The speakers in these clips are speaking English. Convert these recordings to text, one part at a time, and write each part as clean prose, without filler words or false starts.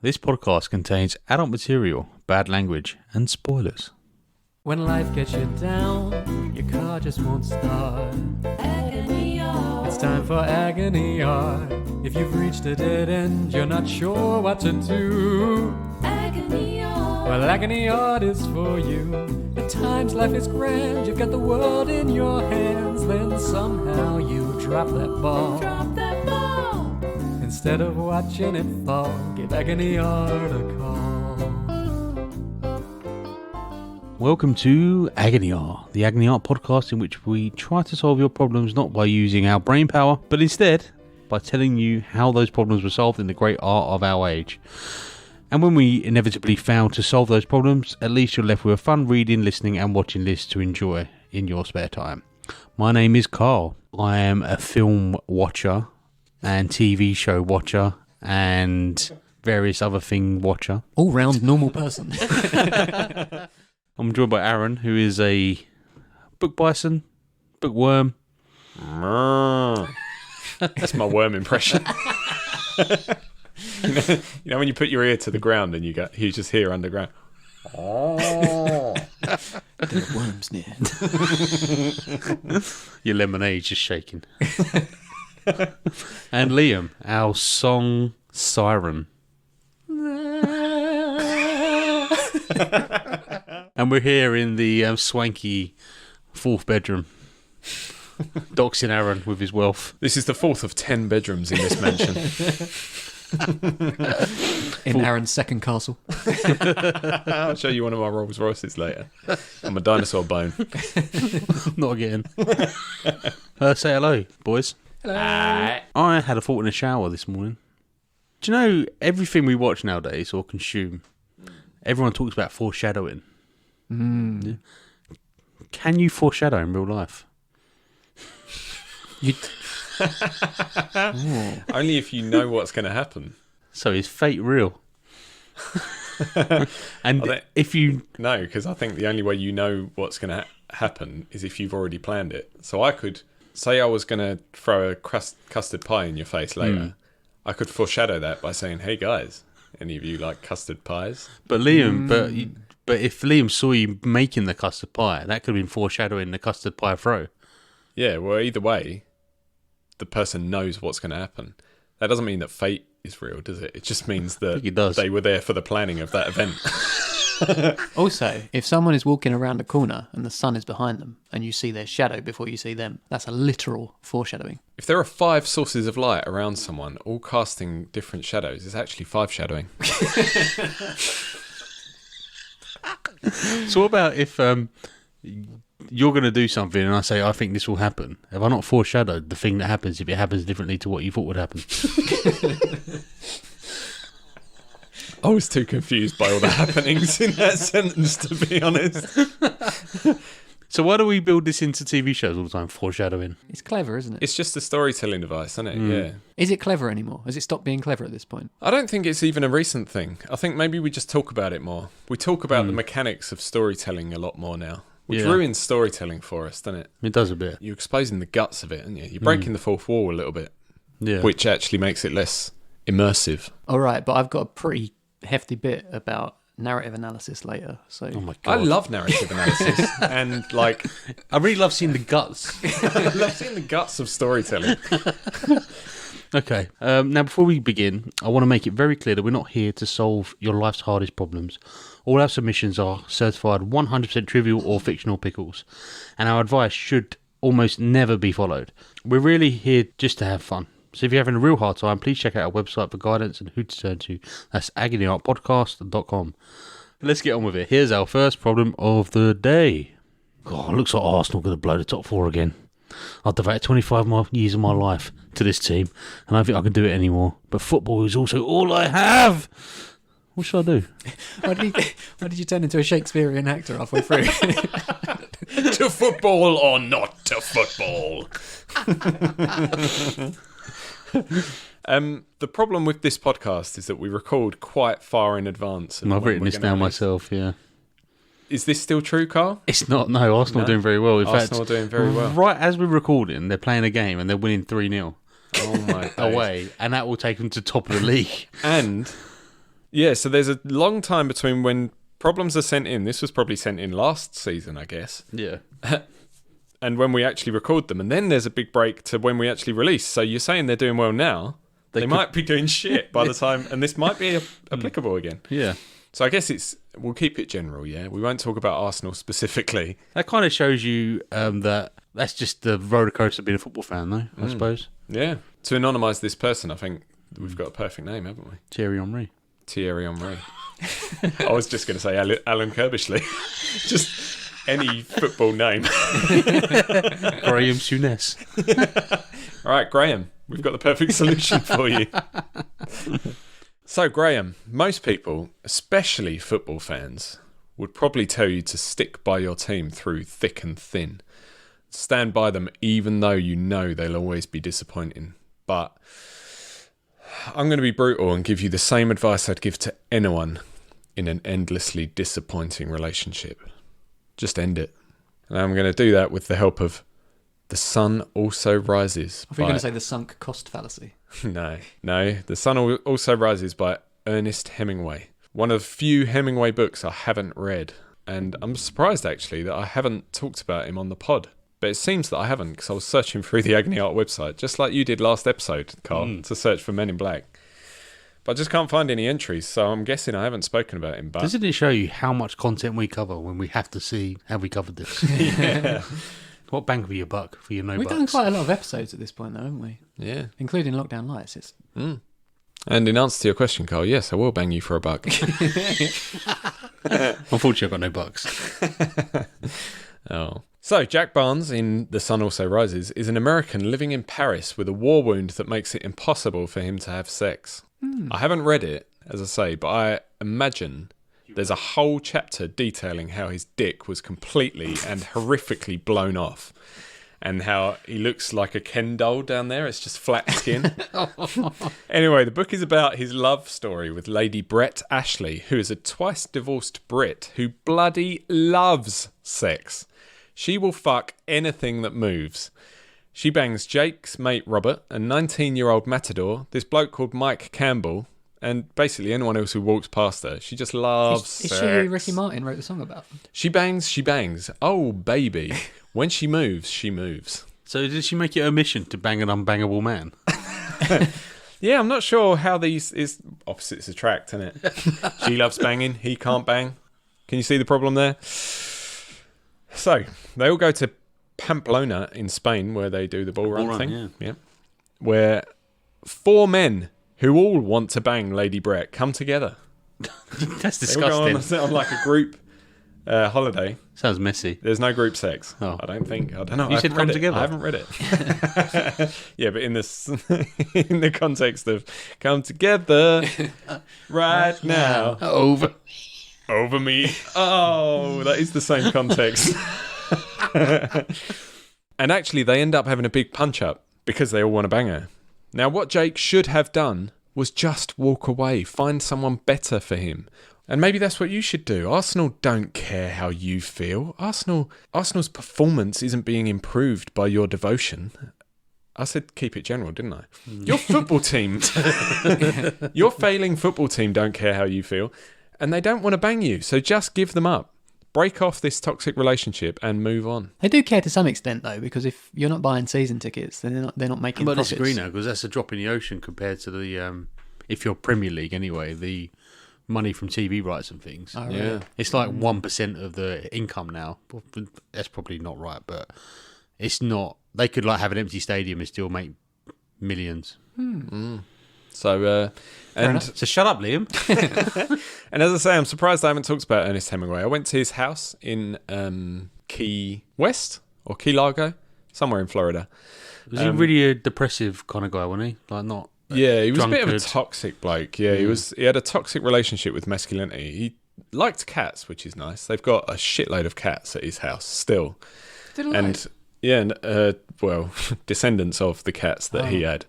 This podcast contains adult material, bad language, and spoilers. When life gets you down, your car just won't start. Agony art. It's time for agony art. If you've reached a dead end, you're not sure what to do. Agony art. Well, agony art is for you. At times life is grand, you've got the world in your hands. Then somehow you drop that ball. Instead of watching it fall, give agony art a call. Welcome to Agony Art, the Agony Art podcast in which we try to solve your problems not by using our brain power, but instead by telling you how those problems were solved in the great art of our age. And when we inevitably fail to solve those problems, at least you're left with a fun reading, listening and watching list to enjoy in your spare time. My name is Carl. I am a film watcher and TV show watcher and various other thing watcher. All-round normal person. I'm joined by Aaron, who is a book bison, bookworm. That's my worm impression. you know when you put your ear to the ground and you just hear underground. Oh, there are worms near. Your lemonade's just shaking. And Liam, our song siren. And we're here in the swanky fourth bedroom. Doxing Aaron with his wealth. This is the fourth of 10 bedrooms in this mansion. In Aaron's second castle. I'll show you one of my Rolls Royces later. I'm a dinosaur bone. Not again. Say hello, boys. Hello. I had a thought in the shower this morning. Do you know everything we watch nowadays or consume? Everyone talks about foreshadowing. Yeah. Can you foreshadow in real life? Only if you know what's going to happen. So is fate real? And if you... No, because I think the only way you know what's going to happen is if you've already planned it. So I could say I was going to throw a custard pie in your face later. I could foreshadow that by saying, hey guys, any of you like custard pies? But Liam, but if Liam saw you making the custard pie, that could have been foreshadowing the custard pie throw. Yeah, well, either way, the person knows what's going to happen. That doesn't mean that fate is real, does it? It just means that they were there for the planning of that event. Also, if someone is walking around a corner and the sun is behind them and you see their shadow before you see them, that's a literal foreshadowing. If there are 5 sources of light around someone, all casting different shadows, it's actually 5 shadowing. So what about if you're going to do something and I say, I think this will happen? Have I not foreshadowed the thing that happens if it happens differently to what you thought would happen? I was too confused by all the happenings in that sentence, to be honest. So why do we build this into TV shows all the time, foreshadowing? It's clever, isn't it? It's just a storytelling device, isn't it? Yeah. Is it clever anymore? Has it stopped being clever at this point? I don't think it's even a recent thing. I think maybe we just talk about it more. We talk about the mechanics of storytelling a lot more now, which ruins storytelling for us, doesn't it? It does a bit. You're exposing the guts of it, aren't you? You're breaking the fourth wall a little bit, which actually makes it less immersive. All right, but I've got a pretty hefty bit about narrative analysis later. So oh my God. I love narrative analysis and like I really love seeing the guts. I love seeing the guts of storytelling. Okay, now before we begin, I want to make it very clear that we're not here to solve your life's hardest problems. All our submissions are certified 100% trivial or fictional pickles, and our advice should almost never be followed. We're really here just to have fun. So if you're having a real hard time, please check out our website for guidance and who to turn to. That's agonyartpodcast.com. Let's get on with it. Here's our first problem of the day. God, it looks like Arsenal going to blow the top 4 again. I've devoted 25 years of my life to this team, and I don't think I can do it anymore. But football is also all I have. What should I do? Why did you turn into a Shakespearean actor halfway through? To football or not to football? The problem with this podcast is that we record quite far in advance. I've written this down myself, yeah. Is this still true, Carl? It's not, no. Arsenal are doing very well. In Arsenal fact, are doing very well. Right as we're recording, they're playing a game and they're winning 3-0. Oh my days. Away. And that will take them to top of the league. And Yeah, so there's a long time between when problems are sent in. This was probably sent in last season, I guess. Yeah. And when we actually record them. And then there's a big break to when we actually release. So you're saying they're doing well now. They might be doing shit by the time... And this might be applicable again. Yeah. So I guess we'll keep it general, yeah? We won't talk about Arsenal specifically. That kind of shows you that's just the roller coaster of being a football fan, though, I suppose. Yeah. To anonymise this person, I think we've got a perfect name, haven't we? Thierry Henry. Thierry Henry. I was just going to say Alan Kirbishley. Just any football name. Graham Souness. All right, Graham, we've got the perfect solution for you. So, Graham, most people, especially football fans, would probably tell you to stick by your team through thick and thin. Stand by them even though you know they'll always be disappointing. But I'm going to be brutal and give you the same advice I'd give to anyone in an endlessly disappointing relationship. Just end it. And I'm going to do that with the help of The Sun Also Rises. I thought you were going to say the sunk cost fallacy. No. The Sun Also Rises by Ernest Hemingway. One of the few Hemingway books I haven't read. And I'm surprised, actually, that I haven't talked about him on the pod. But it seems that I haven't, because I was searching through the Agony Art website, just like you did last episode, Carl, to search for Men in Black. But I just can't find any entries, so I'm guessing I haven't spoken about him. But Doesn't it show you how much content we cover when we have to see have we covered this? yeah. What bang for your buck, for your no We've bucks? done quite a lot of episodes at this point, though, haven't we? Yeah. Including Lockdown Lights. It's... And in answer to your question, Carl, yes, I will bang you for a buck. Unfortunately, I've got no bucks. Oh. So, Jack Barnes in The Sun Also Rises is an American living in Paris with a war wound that makes it impossible for him to have sex. I haven't read it, as I say, but I imagine there's a whole chapter detailing how his dick was completely and horrifically blown off. And how he looks like a Ken doll down there. It's just flat skin. Anyway, the book is about his love story with Lady Brett Ashley, who is a twice divorced Brit who bloody loves sex. She will fuck anything that moves. She bangs Jake's mate Robert, a 19-year-old matador, this bloke called Mike Campbell, and basically anyone else who walks past her. She just loves sex. Is she who Ricky Martin wrote the song about? She bangs. Oh, baby. When she moves, she moves. So did she make it her mission to bang an unbangable man? Yeah, I'm not sure how these is opposites attract, isn't it? She loves banging, he can't bang. Can you see the problem there? So, they all go to Pamplona in Spain, where they do the bull run thing. Yeah. Where 4 men who all want to bang Lady Brett come together. That's They all disgusting. go on like a group holiday. Sounds messy. There's no group sex. Oh. I don't think. I don't know. You I said haven't come read it. together. I haven't read it. Yeah, but in this, in the context of come together right now Over. over me. Oh, that is the same context. And actually, they end up having a big punch up because they all want to bang her. Now, what Jake should have done was just walk away, find someone better for him. And maybe that's what you should do. Arsenal don't care how you feel. Arsenal's performance isn't being improved by your devotion. I said keep it general, didn't I? Your football team, your failing football team don't care how you feel, and they don't want to bang you. So just give them up. Break off this toxic relationship and move on. They do care to some extent, though, because if you're not buying season tickets, then they're not making But I profits. disagree now, because that's a drop in the ocean compared to the, if you're Premier League anyway, the money from TV rights and things. Oh, really? Yeah. It's like 1% of the income now. That's probably not right, but it's not. They could like have an empty stadium and still make millions. So, So shut up, Liam. and as I say, I'm surprised I haven't talked about Ernest Hemingway. I went to his house in Key West or Key Largo, somewhere in Florida. Was he really a depressive kind of guy, wasn't he? Like not. Yeah, he was a bit of a drunkard. toxic bloke. Yeah, he had a toxic relationship with masculinity. He liked cats, which is nice. They've got a shitload of cats at his house still. And well, descendants of the cats that he had.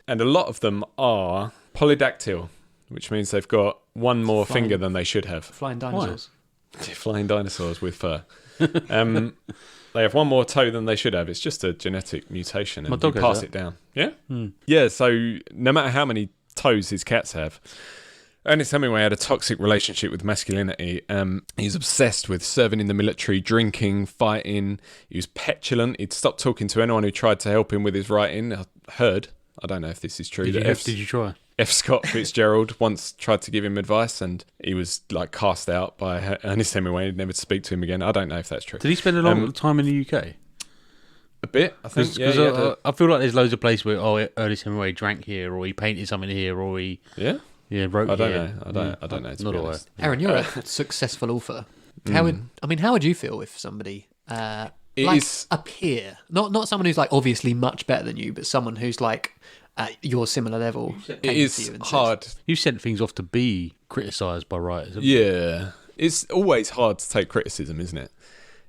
And a lot of them are polydactyl, which means they've got one more finger than they should have. Flying dinosaurs. Flying dinosaurs with fur. They have one more toe than they should have. It's just a genetic mutation, My and you dog has pass that. it down. Yeah? Yeah, so no matter how many toes his cats have, Ernest Hemingway had a toxic relationship with masculinity. He's obsessed with serving in the military, drinking, fighting. He was petulant. He'd stopped talking to anyone who tried to help him with his writing. I heard, I don't know if this is true. Did you try? F. Scott Fitzgerald once tried to give him advice, and he was like cast out by Ernest Hemingway. He'd never speak to him again. I don't know if that's true. Did he spend a long time in the UK? A bit, I think. I feel like there's loads of places where Ernest Hemingway drank here, or he painted something here, or he wrote I don't here. know. I don't know. To Not be aware. honest. Aaron, you're a successful author. How would you feel if somebody Is a peer, not someone who's like obviously much better than you, but someone who's like at your similar level? It is hard. You sent things off to be criticised by writers. Yeah, it's always hard to take criticism, isn't it?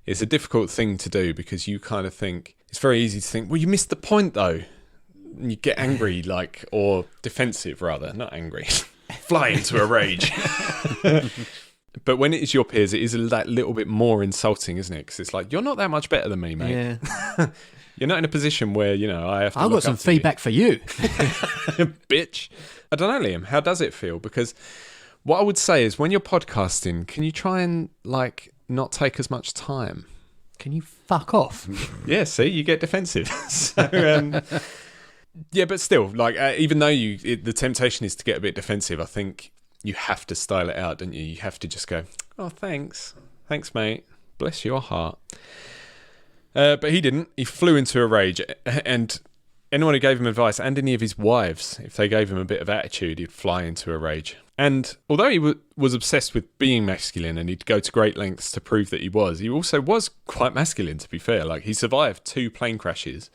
It's a difficult thing to do because you kind of think it's very easy to think, well, you missed the point though. And you get angry, or defensive rather, not angry. Fly into a rage. But when it is your peers, it is that little bit more insulting, isn't it? Because it's like, you're not that much better than me, mate. Yeah. You're not in a position where, I have to I've got some feedback for you. Bitch. I don't know, Liam. How does it feel? Because what I would say is when you're podcasting, can you try and not take as much time? Can you fuck off? Yeah, see, you get defensive. So, yeah, but still, even though the temptation is to get a bit defensive, I think you have to style it out, don't you? You have to just go, oh, thanks, mate. Bless your heart. But he didn't. He flew into a rage, and anyone who gave him advice, and any of his wives, if they gave him a bit of attitude, he'd fly into a rage. And although he was obsessed with being masculine, and he'd go to great lengths to prove that he also was quite masculine, to be fair. He survived 2 plane crashes,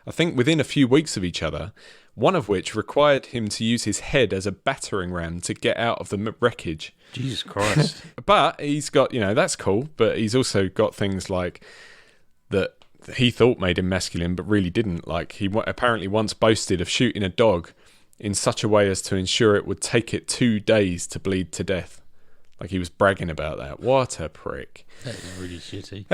I think within a few weeks of each other, one of which required him to use his head as a battering ram to get out of the wreckage. Jesus Christ. But he's got, that's cool, but he's also got things like that he thought made him masculine, but really didn't. He apparently once boasted of shooting a dog in such a way as to ensure it would take it 2 days to bleed to death. He was bragging about that. What a prick. That is really shitty.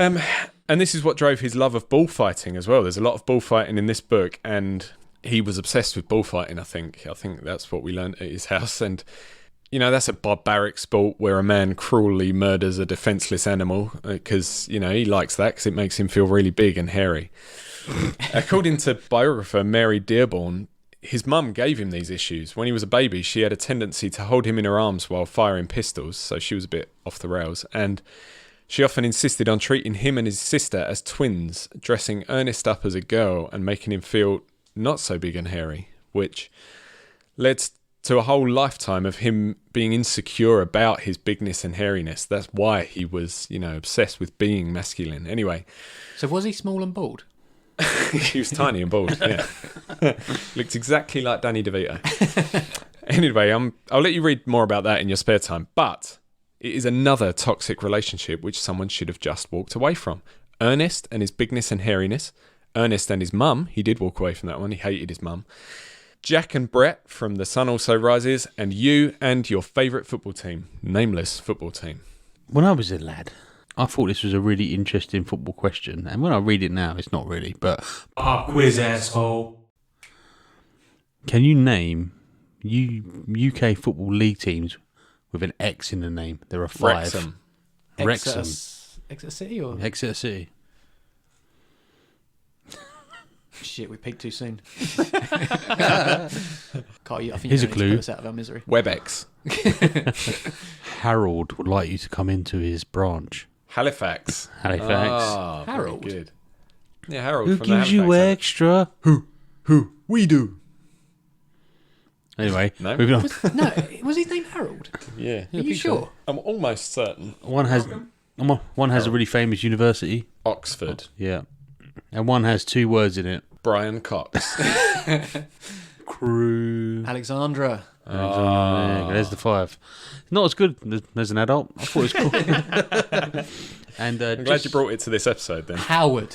And this is what drove his love of bullfighting as well. There's a lot of bullfighting in this book, and he was obsessed with bullfighting, I think. I think that's what we learned at his house. And, that's a barbaric sport where a man cruelly murders a defenseless animal because, he likes that because it makes him feel really big and hairy. According to biographer Mary Dearborn, his mum gave him these issues. When he was a baby, she had a tendency to hold him in her arms while firing pistols, so she was a bit off the rails. And she often insisted on treating him and his sister as twins, dressing Ernest up as a girl and making him feel not so big and hairy, which led to a whole lifetime of him being insecure about his bigness and hairiness. That's why he was, obsessed with being masculine. Anyway. So was he small and bald? He was tiny and bald, yeah. Looked exactly like Danny DeVito. Anyway, I'll let you read more about that in your spare time, but it is another toxic relationship which someone should have just walked away from. Ernest and his bigness and hairiness. Ernest and his mum. He did walk away from that one. He hated his mum. Jack and Brett from The Sun Also Rises. And you and your favourite football team. Nameless football team. When I was a lad, I thought this was a really interesting football question. And when I read it now, it's not really. But Pop quiz, asshole. Can you name UK Football League teams with an X in the name? There are 5. Wrexham. Exeter City or Exeter City. shit? We peaked too soon. Carl, I think Here's you a need clue. to put us out of our misery. Webex. Harold would like you to come into his branch. Halifax. Halifax. Very Harold? good. Yeah, Harold. Who from the gives you Halifax extra? Who? We do. Anyway, No? moving on. Was his name Harold? Yeah. Are you sure? I'm almost certain. One has a really famous university. Oxford. Yeah. And one has 2 words in it. Brian Cox. Crew. Alexandra. There's the 5. Not as good as an adult. I thought it was cool. And I'm glad you brought it to this episode then. Howard.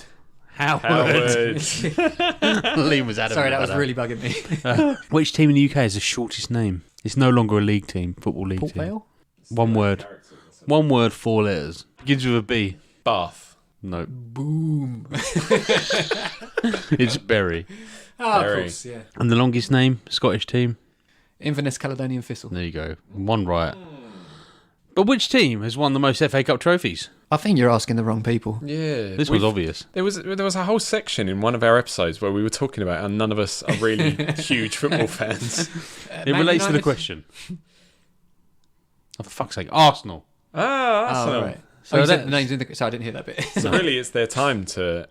Howard. Liam was adamant. Sorry, that was about really bugging me. Which team in the UK has the shortest name? It's no longer a league team, football league Port team. Vale? 1 word. 1 word, 4 letters. Begins with a B. Bath. No. Boom. It's Bury. Oh, of Bury. course, yeah. And the longest name, Scottish team? Inverness Caledonian Thistle. There you go. One right. But which team has won the most FA Cup trophies? I think you're asking the wrong people. Yeah. This was obvious. There was a whole section in one of our episodes where we were talking about how none of us are really huge football fans. It relates to the question. Oh, for fuck's sake. Arsenal. Arsenal. Right. So So you said that's- the names in the... So I didn't hear that bit. So really, it's their time to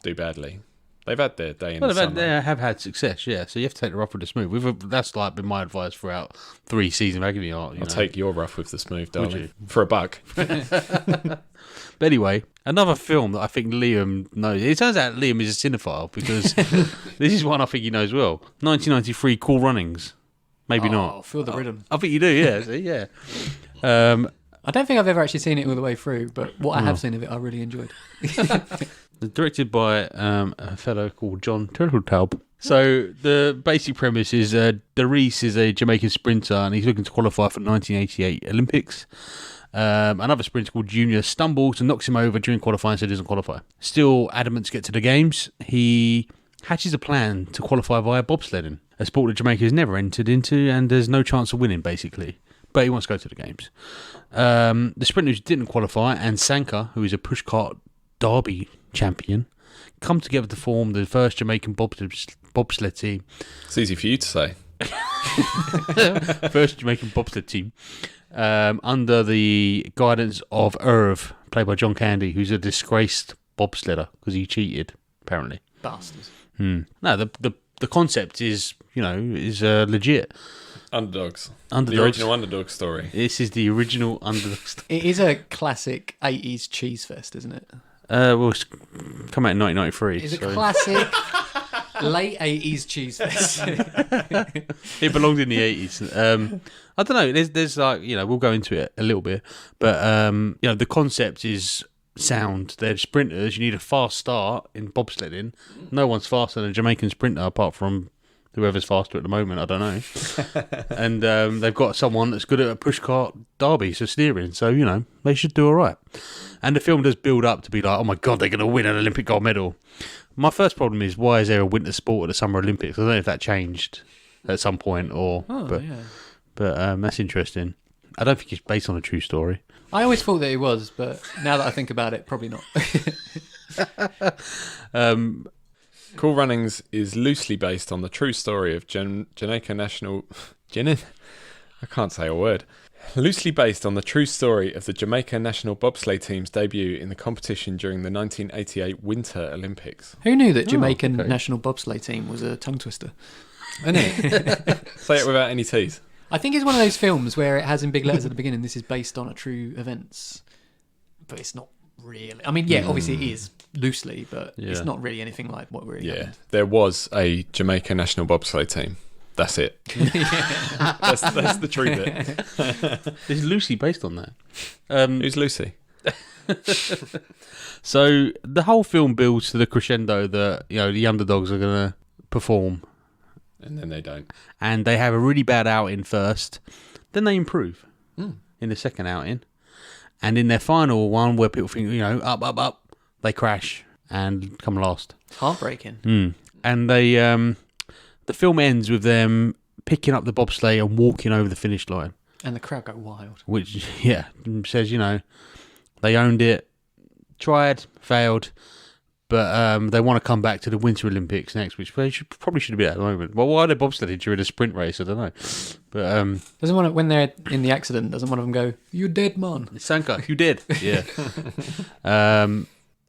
do badly. They've had their day in the summer. They have had success, yeah. So you have to take the rough with the smooth. That's like been my advice throughout 3 seasons of Agony Art. I'll take your rough with the smooth, Would darling. you? For a buck. But anyway, another film that I think Liam knows. It turns out Liam is a cinephile because this is one I think he knows well. 1993 Cool Runnings. Maybe not. Feel the rhythm. I think you do, yeah. See, yeah. I don't think I've ever actually seen it all the way through, but what I have seen of it, I really enjoyed. Directed by a fellow called John Turteltaub. So the basic premise is Darius is a Jamaican sprinter and he's looking to qualify for 1988 Olympics. Another sprinter called Junior stumbles and knocks him over during qualifying, so he doesn't qualify. Still adamant to get to the games, he hatches a plan to qualify via bobsledding, a sport that Jamaica has never entered into and there's no chance of winning, basically. But he wants to go to the games. The sprinters didn't qualify and Sanka, who is a pushcart derby champion, come together to form the first Jamaican bobsled team. It's easy for you to say. First Jamaican bobsled team under the guidance of Irv, played by John Candy, who's a disgraced bobsledder because he cheated, apparently. Bastards. No, the concept is legit. Underdogs. Underdogs. The original underdog story. This is the original underdog. It is a classic 80s cheese fest, isn't it? Well, it's come out in 1993. It's so a classic late 80s cheese fest. it belonged in the 80s. I don't know. There's like, we'll go into it a little bit, but the concept is sound. They're sprinters. You need a fast start in bobsledding. No one's faster than a Jamaican sprinter apart from whoever's faster at the moment. I don't know. And they've got someone that's good at a pushcart derby, so steering. So they should do all right. And the film does build up to be like, oh my god, they're going to win an Olympic gold medal. My first problem is, why is there a winter sport at the Summer Olympics? I don't know if that changed at some point or. But that's interesting. I don't think it's based on a true story. I always thought that it was, but now that I think about it, probably not. Cool Runnings is loosely based on the true story of Jamaica National... I can't say a word. Loosely based on the true story of the Jamaica national bobsleigh team's debut in the competition during the 1988 Winter Olympics. Who knew that Jamaican okay. national bobsleigh team was a tongue twister? Isn't it? Say it without any tease. I think it's one of those films where it has in big letters at the beginning, this is based on a true events. But it's not really. I mean, yeah, obviously it is, loosely, but it's not really anything like what really happened. There was a Jamaica national bobsleigh team. That's it. that's the true bit. This is loosely based on that. Who's Lucy? So the whole film builds to the crescendo that the underdogs are going to perform, And then they don't. and they have a really bad outing first, then they improve in the second outing, and in their final one where people think up, they crash and come last. Heartbreaking. And they the film ends with them picking up the bobsleigh and walking over the finish line, And the crowd go wild. which says they owned it, tried, failed, but they want to come back to the Winter Olympics next, which they probably should be at the moment. Well, why are they bobsledding during a sprint race? I don't know. But Doesn't one when they're in the accident, doesn't one of them go, "You dead man"? Sanka, you did. Yeah.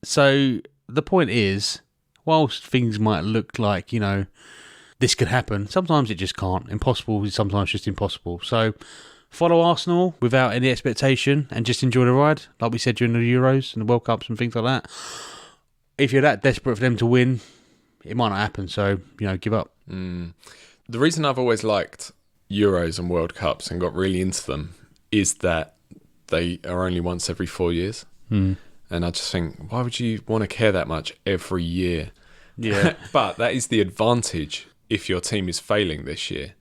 So the point is, whilst things might look like, this could happen, sometimes it just can't. Impossible is sometimes just impossible. So follow Arsenal without any expectation and just enjoy the ride, like we said during the Euros and the World Cups and things like that. If you're that desperate for them to win, it might not happen. So, give up. The reason I've always liked Euros and World Cups and got really into them is that they are only once every 4 years. And I just think, why would you want to care that much every year? Yeah. But that is the advantage if your team is failing this year.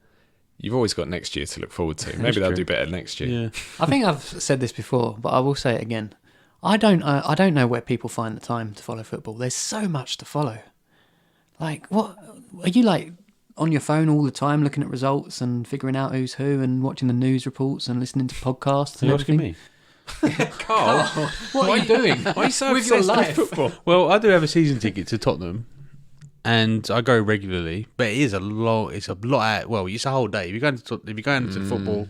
You've always got next year to look forward to. Maybe they'll do better next year. Yeah. I think I've said this before, but I will say it again. I don't know where people find the time to follow football. There's so much to follow. Like, what are you like on your phone all the time, looking at results and figuring out who's who, and watching the news reports and listening to podcasts. Are you asking me? Carl, What are you doing? why are you so with your obsessed life? with football? Well, I do have a season ticket to Tottenham, and I go regularly. But it is a lot. It's a lot. Well, it's a whole day. If you're going to football,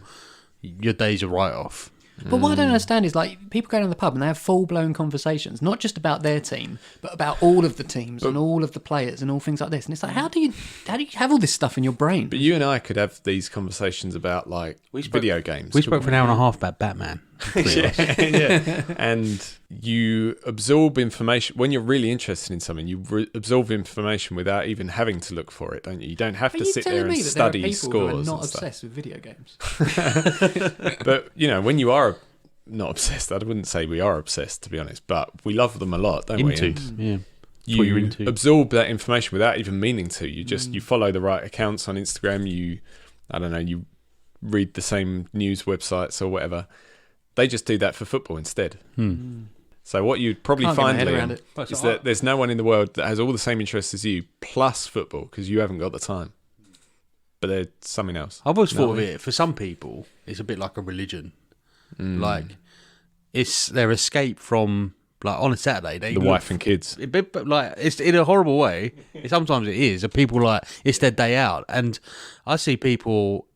your day's a write off. But what I don't understand is, like, people go down to the pub and they have full-blown conversations, not just about their team, but about all of the teams and all of the players and all things like this. And it's like, how do you have all this stuff in your brain? But you and I could have these conversations about like video games. We spoke for an hour and a half about Batman. Yeah. And you absorb information when you're really interested in something. You absorb information without even having to look for it, don't you? You don't have Are to you sit telling there and me that study there are people scores. who are not and stuff. obsessed with video games? But you know, when you are not obsessed, I wouldn't say we are obsessed, to be honest, but we love them a lot, don't we? Into, And yeah. That's what you're you into. absorb that information without even meaning to. You just you follow the right accounts on Instagram. You read the same news websites or whatever. They just do that for football instead. So what you'd probably Can't get my find, head around Liam, it. is that there's no one in the world that has all the same interests as you plus football because you haven't got the time. But there's something else. I've always No. thought of it, for some people, it's a bit like a religion. Like, it's their escape from, like, on a Saturday, they The wife and kids. but like, it's in a horrible way. Sometimes it is. And people, like, it's their day out. And I see people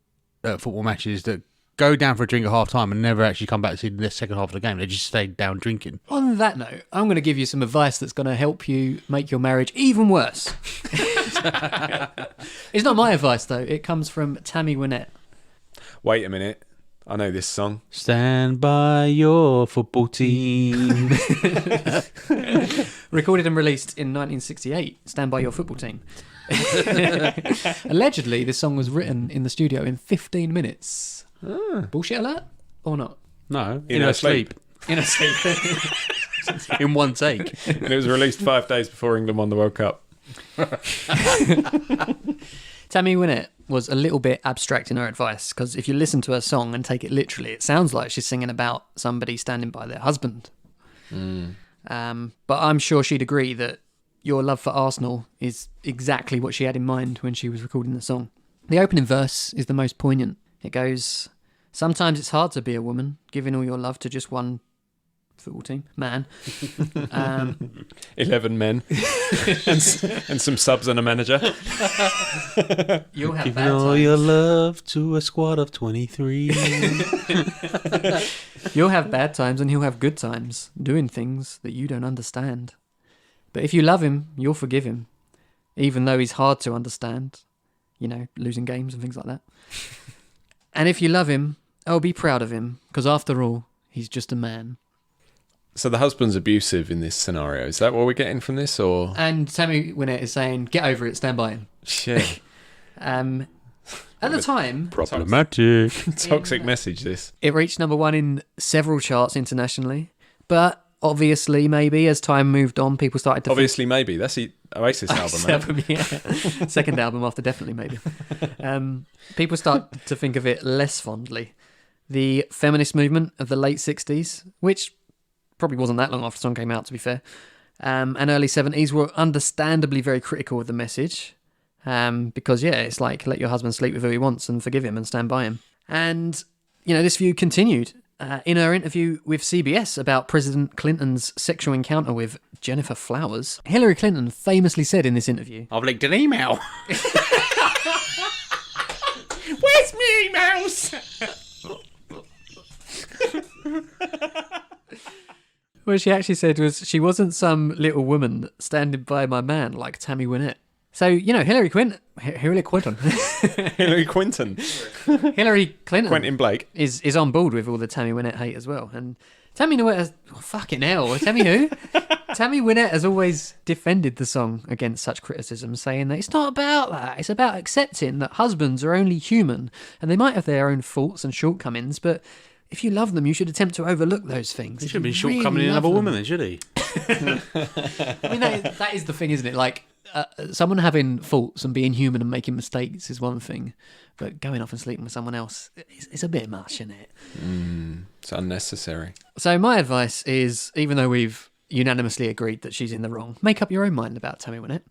at football matches that go down for a drink at half time and never actually come back to see the second half of the game. They just stay down drinking. On that note, I'm going to give you some advice that's going to help you make your marriage even worse. It's not my advice, though. It comes from Tammy Wynette. Wait a minute. I know this song. Stand by your football team. Recorded and released in 1968. Stand by your football team. Allegedly, this song was written in the studio in 15 minutes. Bullshit alert? Or not? No, In her sleep. In a sleep. in one take. And it was released 5 days before England won the World Cup. Tammy Wynette was a little bit abstract in her advice, because if you listen to her song and take it literally, it sounds like she's singing about somebody standing by their husband. But I'm sure she'd agree that your love for Arsenal is exactly what she had in mind when she was recording the song. The opening verse is the most poignant. It goes, "Sometimes it's hard to be a woman, giving all your love to just one football team, man. 11 men and some subs and a manager. You'll have Giving bad all times. your love to a squad of 23. You'll have bad times and he'll have good times, doing things that you don't understand. But if you love him, you'll forgive him, even though he's hard to understand. You know, losing games and things like that. And if you love him, oh, be proud of him, because after all, he's just a man." So the husband's abusive in this scenario. Is that what we're getting from this, or? And Tammy Wynette is saying, get over it, stand by him. Shit. At the time, Problematic. Toxic message, this. it reached number one in several charts internationally. But obviously, maybe, as time moved on, people started to Obviously, maybe. That's the Oasis album, man. yeah. Second album after Definitely Maybe. People start to think of it less fondly. The feminist movement of the late 60s, which probably wasn't that long after the song came out, to be fair, and early 70s were understandably very critical of the message. Because, yeah, it's like, let your husband sleep with who he wants and forgive him and stand by him. And, you know, this view continued. In her interview with CBS about President Clinton's sexual encounter with Jennifer Flowers, Hillary Clinton famously said in this interview, I've linked an email. Where's my emails? what she actually said was, she wasn't some little woman standing by my man like Tammy Wynette. So, you know, Hillary Clinton Hillary Quinton. Hillary Clinton Quentin Blake. is on board with all the Tammy Wynette hate as well. And Tammy Wynette has, fucking hell, Tammy who? Tammy Wynette has always defended the song against such criticism, saying that it's not about that. It's about accepting that husbands are only human and they might have their own faults and shortcomings, but if you love them, you should attempt to overlook those things. He should If be you shortcoming really in another love woman them. then, should he? I mean, that is the thing, isn't it? Like, someone having faults and being human and making mistakes is one thing, but going off and sleeping with someone else, it's a bit much, isn't it? It's unnecessary. So my advice is, even though we've unanimously agreed that she's in the wrong, make up your own mind about Tammy Wynette.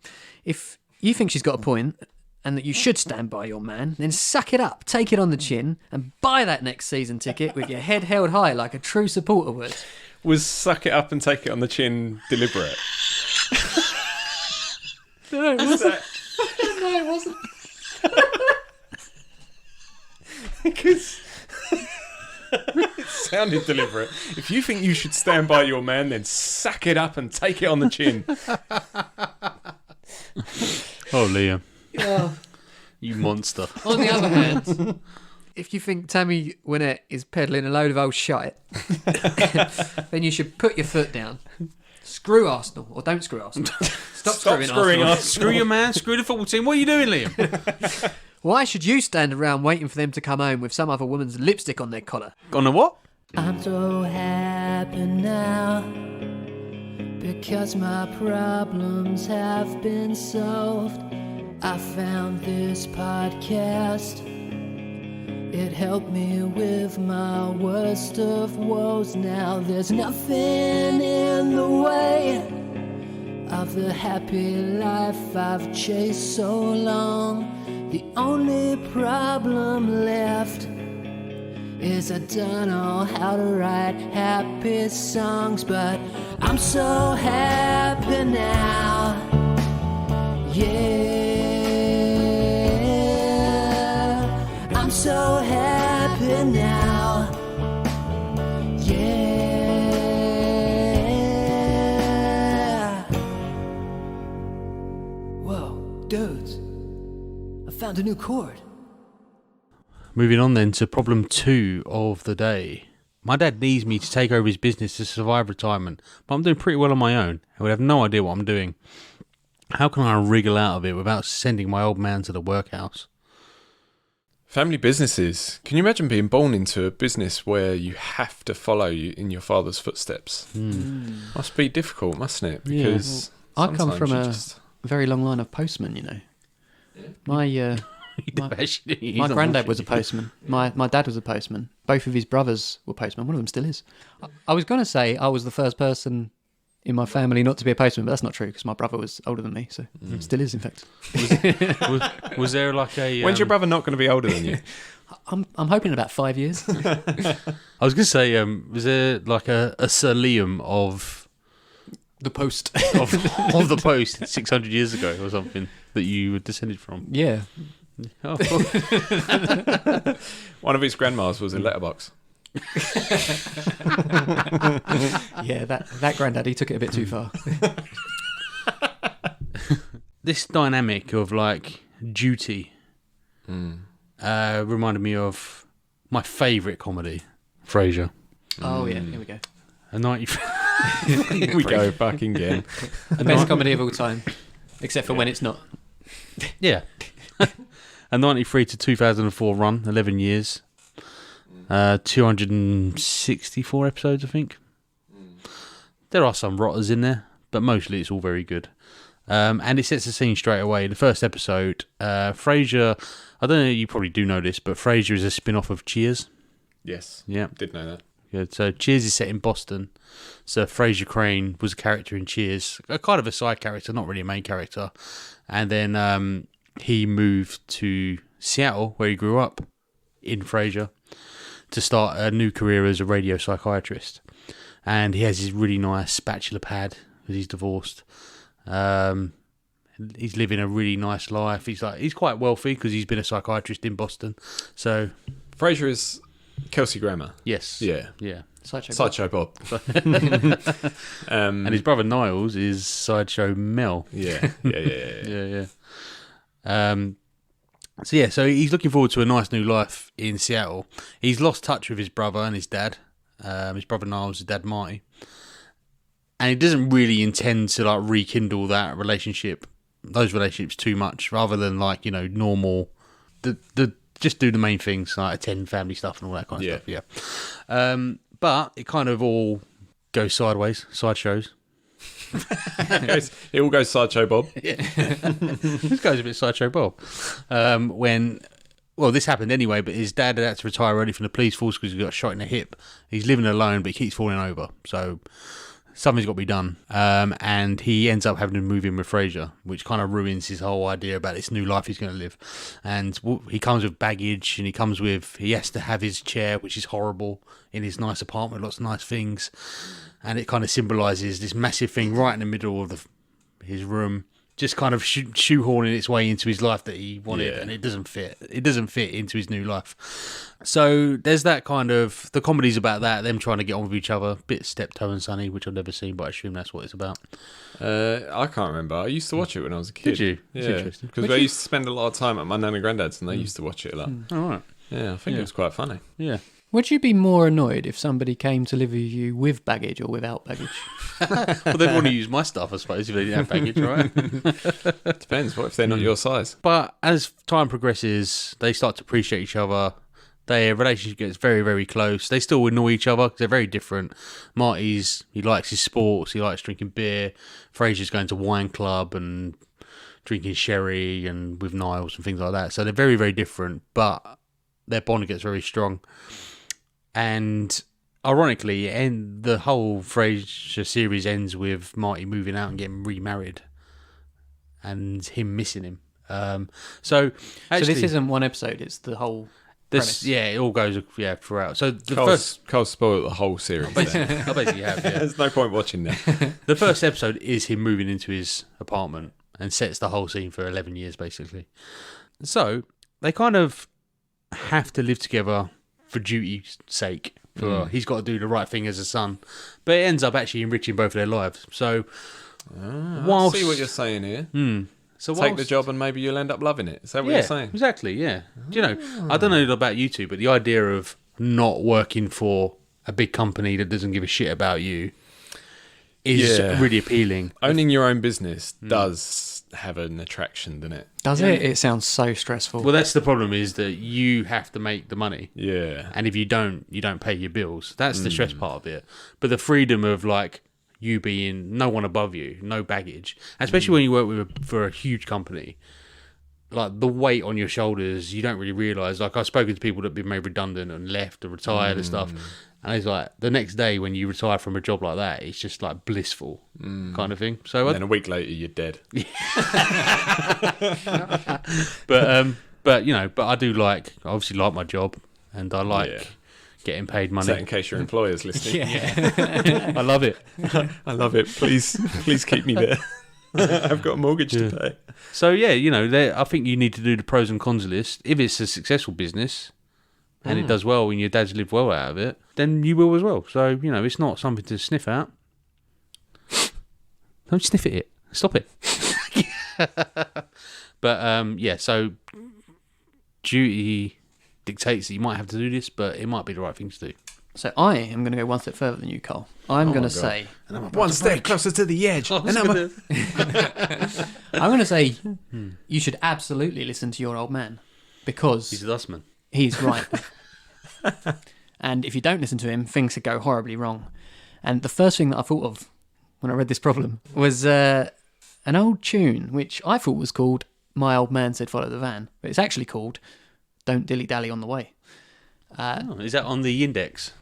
If you think she's got a point, and that you should stand by your man, then suck it up, take it on the chin, and buy that next season ticket with your head held high like a true supporter would. Was suck it up and take it on the chin deliberate? No, it wasn't. No, it wasn't. Because it sounded deliberate. If you think you should stand by your man, then suck it up and take it on the chin. Oh, Liam. Yeah. You monster. On the other hand, if you think Tammy Wynette is peddling a load of old shite, then you should put your foot down. Screw Arsenal, or don't screw Arsenal. Stop screwing Arsenal. Screw your man, screw the football team. What are you doing, Liam? Why should you stand around waiting for them to come home with some other woman's lipstick on their collar? On the what? I'm so happy now because my problems have been solved. I found this podcast. It helped me with my worst of woes. Now there's nothing in the way of the happy life I've chased so long. The only problem left is I don't know how to write happy songs, but I'm so happy now. Yeah, I'm so happy now. Yeah. Whoa, dudes, I found a new chord. Moving on then to problem 2 of the day. My dad needs me to take over his business to survive retirement, but I'm doing pretty well on my own. I would have no idea what I'm doing. How can I wriggle out of it without sending my old man to the workhouse? Family businesses. Can you imagine being born into a business where you have to follow in your father's footsteps? Must be difficult, mustn't it? Because I come sometimes from you a just- very long line of postmen, you know. My granddad was a postman. My dad was a postman. Both of his brothers were postmen. One of them still is. I was going to say I was the first person in my family not to be a postman, but that's not true because my brother was older than me, so still is, in fact. Was there like a... When's your brother not going to be older than you? I'm hoping in about 5 years. I was going to say, was there like a Sir Liam of The Post. of the Post 600 years ago or something that you were descended from? Yeah. Oh, One of his grandmas was a letterbox. Yeah, that granddad, he took it a bit too far. this dynamic of like duty reminded me of my favourite comedy, Frasier. Oh, yeah, here we go. A 90... We go fucking again. The best comedy of all time, except for when it's not. Yeah. A 93 to 2004 run, 11 years. 264 episodes, I think. There are some rotters in there, but mostly it's all very good. And it sets the scene straight away. The first episode, Frasier, I don't know, you probably do know this, but Frasier is a spin-off of Cheers. Yes. Yeah. Did know that. Good. So Cheers is set in Boston. So Frasier Crane was a character in Cheers, a kind of a side character, not really a main character. And then he moved to Seattle, where he grew up, in Frasier, to start a new career as a radio psychiatrist. And he has his really nice bachelor pad because he's divorced. He's living a really nice life. He's quite wealthy because he's been a psychiatrist in Boston. So Frasier is Kelsey Grammer. yes, Yeah. Sideshow Bob. and his brother Niles is Sideshow Mel. Yeah. Yeah. So he's looking forward to a nice new life in Seattle. He's lost touch with his brother and his dad. His brother Niles, his dad Marty, and he doesn't really intend to like rekindle those relationships too much, rather than like, you know, normal. Just do the main things like attend family stuff and all that kind of stuff. Yeah. But it kind of all goes sideways, sideshows. It all goes Sideshow Bob. This guy's a bit Sideshow Bob. This happened anyway, but his dad had to retire early from the police force because he got shot in the hip. He's living alone, but he keeps falling over. So something's got to be done. And he ends up having to move in with Frasier, which kind of ruins his whole idea about this new life he's going to live. And he comes with baggage, and he has to have his chair, which is horrible, in his nice apartment, lots of nice things. And it kind of symbolises this massive thing right in the middle of his room, just kind of shoehorning its way into his life that he wanted, and it doesn't fit. It doesn't fit into his new life. So there's that kind of, the comedy's about that, them trying to get on with each other. Bit Steptoe and Sonny, which I've never seen, but I assume that's what it's about. I can't remember. I used to watch it when I was a kid. Did you? It's Yeah, interesting. because I used to spend a lot of time at my nan and granddad's, and they used to watch it a lot. All right. Yeah, I think it was quite funny. Yeah. Would you be more annoyed if somebody came to live with you with baggage or without baggage? Well, they'd want to use my stuff, I suppose, if they didn't have baggage, right? Depends. What if they're not your size? But as time progresses, they start to appreciate each other. Their relationship gets very, very close. They still annoy each other because they're very different. He likes his sports. He likes drinking beer. Frasier's going to wine club and drinking sherry and with Niles and things like that. So they're very, very different, but their bond gets very strong. And ironically, the whole Frasier series ends with Marty moving out and getting remarried, and him missing him. So this isn't one episode; it's the whole. Premise. Yeah, it all goes throughout. So the Carl spoiled the whole series. I basically have. Yeah. There's no point watching that. The first episode is him moving into his apartment and sets the whole scene for 11 years, basically. So they kind of have to live together for duty's sake. He's got to do the right thing as a son, but it ends up actually enriching both of their lives. So, I see what you're saying here. So take the job and maybe you'll end up loving it. Is that what you're saying? Exactly. Yeah. Do you know? I don't know about you two, but the idea of not working for a big company that doesn't give a shit about you is really appealing. Owning your own business does have an attraction, doesn't it? Does it? It sounds so stressful. Well, that's the problem, is that you have to make the money. Yeah. And if you don't pay your bills. That's the stress part of it. But the freedom of, like, you being no one above you, no baggage, especially when you work for a huge company, like the weight on your shoulders, you don't really realise. Like, I've spoken to people that have been made redundant and left or retired and stuff. And it's like the next day when you retire from a job like that, it's just like blissful kind of thing. So and then a week later, you're dead. But I do obviously like my job, and I like getting paid money. Is that in case your employer's listening? I love it. I love it. Please keep me there. I've got a mortgage to pay. So I think you need to do the pros and cons list. If it's a successful business and it does well and your dad's lived well out of it, then you will as well. So, it's not something to sniff at. Don't sniff at it. Stop it. But, so duty dictates that you might have to do this, but it might be the right thing to do. So I am going to go one step further than you, Carl. I'm going to say... One step closer to the edge. I'm going to say you should absolutely listen to your old man, because... He's a dustman. He's right. And if you don't listen to him, things could go horribly wrong. And the first thing that I thought of when I read this problem was an old tune, which I thought was called My Old Man Said Follow the Van, but it's actually called Don't Dilly Dally on the Way. Is that on the index?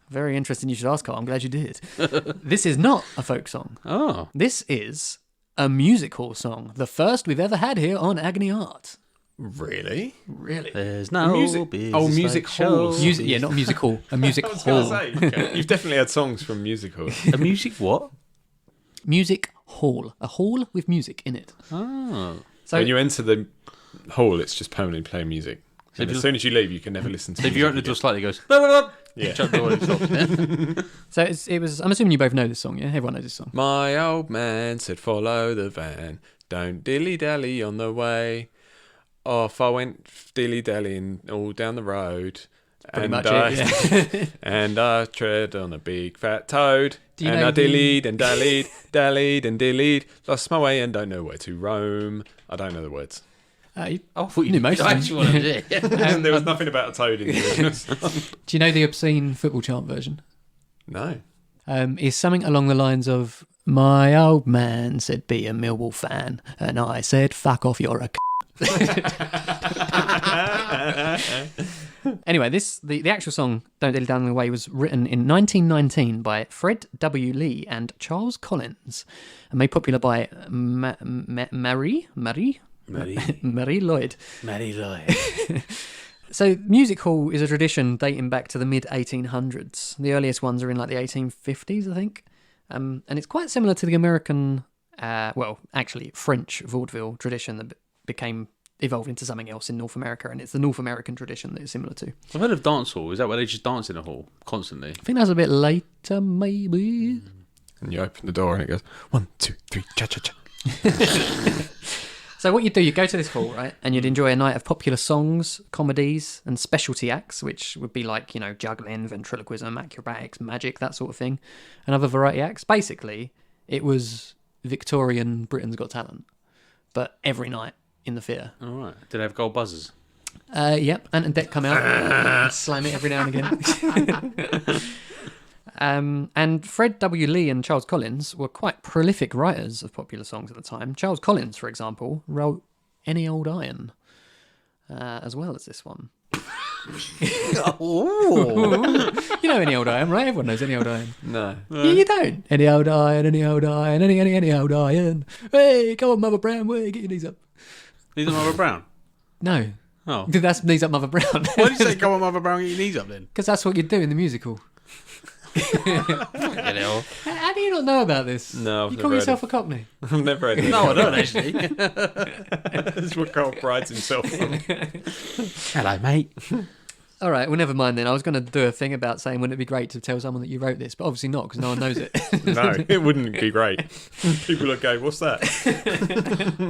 Very interesting you should ask, Carl. I'm glad you did. This is not a folk song. Oh. This is a music hall song, the first we've ever had here on Agony Art. Really? Really? There's no music. business Music like halls. show. Not music hall. A music I was going hall. to say, you've definitely had songs from music halls. A music what? Music hall. A hall with music in it. Oh. So When you enter the hall, it's just permanently playing music. And as soon as you leave, you can never listen to So if music you open the again. door slightly, it goes... Blah, blah, blah. Yeah. Shut the door and it stops. So it was. I'm assuming you both know this song, yeah? Everyone knows this song. My old man said, follow the van. Don't dilly-dally on the way. Off I went dilly-dallying all down the road. Pretty and much I, it, yeah. And I tread on a big fat toad. Do you And know I the- dillied and dallied, dallied and dillied. Lost my way and don't know where to roam. I don't know the words. You I thought knew most of them. actually wanted it. Yeah. There was nothing about a toad in the original song. Do you know the obscene football chant version? No. Is something along the lines of, my old man said be a Millwall fan, and I said fuck off, you're a Anyway, the actual song "Don't Dilly Dally on the Way" was written in 1919 by Fred W. Lee and Charles Collins, and made popular by Marie Lloyd. Maddie Lloyd. So, music hall is a tradition dating back to the mid 1800s. The earliest ones are in like the 1850s, I think, and it's quite similar to the American, French vaudeville tradition that evolved into something else in North America, and it's the North American tradition that it's similar to. I've heard of dance hall. Is that where they just dance in a hall constantly? I think that's a bit later, maybe. And you open the door and it goes 1, 2, 3, cha cha cha. So what you'd do, you'd go to this hall, right, and you'd enjoy a night of popular songs, comedies, and specialty acts, which would be like, juggling, ventriloquism, acrobatics, magic, that sort of thing, and other variety acts. Basically, it was Victorian Britain's Got Talent, but every night in the theatre. All right. Did they have gold buzzers? Yep, Ant and Dec come out and slam it every now and again. And Fred W. Lee and Charles Collins were quite prolific writers of popular songs at the time. Charles Collins, for example, wrote Any Old Iron, as well as this one. You know Any Old Iron, right? Everyone knows Any Old Iron. No. You don't. Any old iron, any old iron, any old iron. Hey, come on, Mother Brown, way, get your knees up. Knees up, Mother Brown? No. Oh. That's Knees Up, Mother Brown. Why did you say, come on, Mother Brown, get your knees up then? Because that's what you do in the musical. Fucking hell. How do you not know about this? No, I've you never call heard yourself of a Cockney? I've never heard of it. No, I don't actually. That's what Carl prides himself on. Hello, mate. All right, well, never mind then. I was going to do a thing about saying, wouldn't it be great to tell someone that you wrote this? But obviously not, because no one knows it. No, it wouldn't be great. People would go, what's that?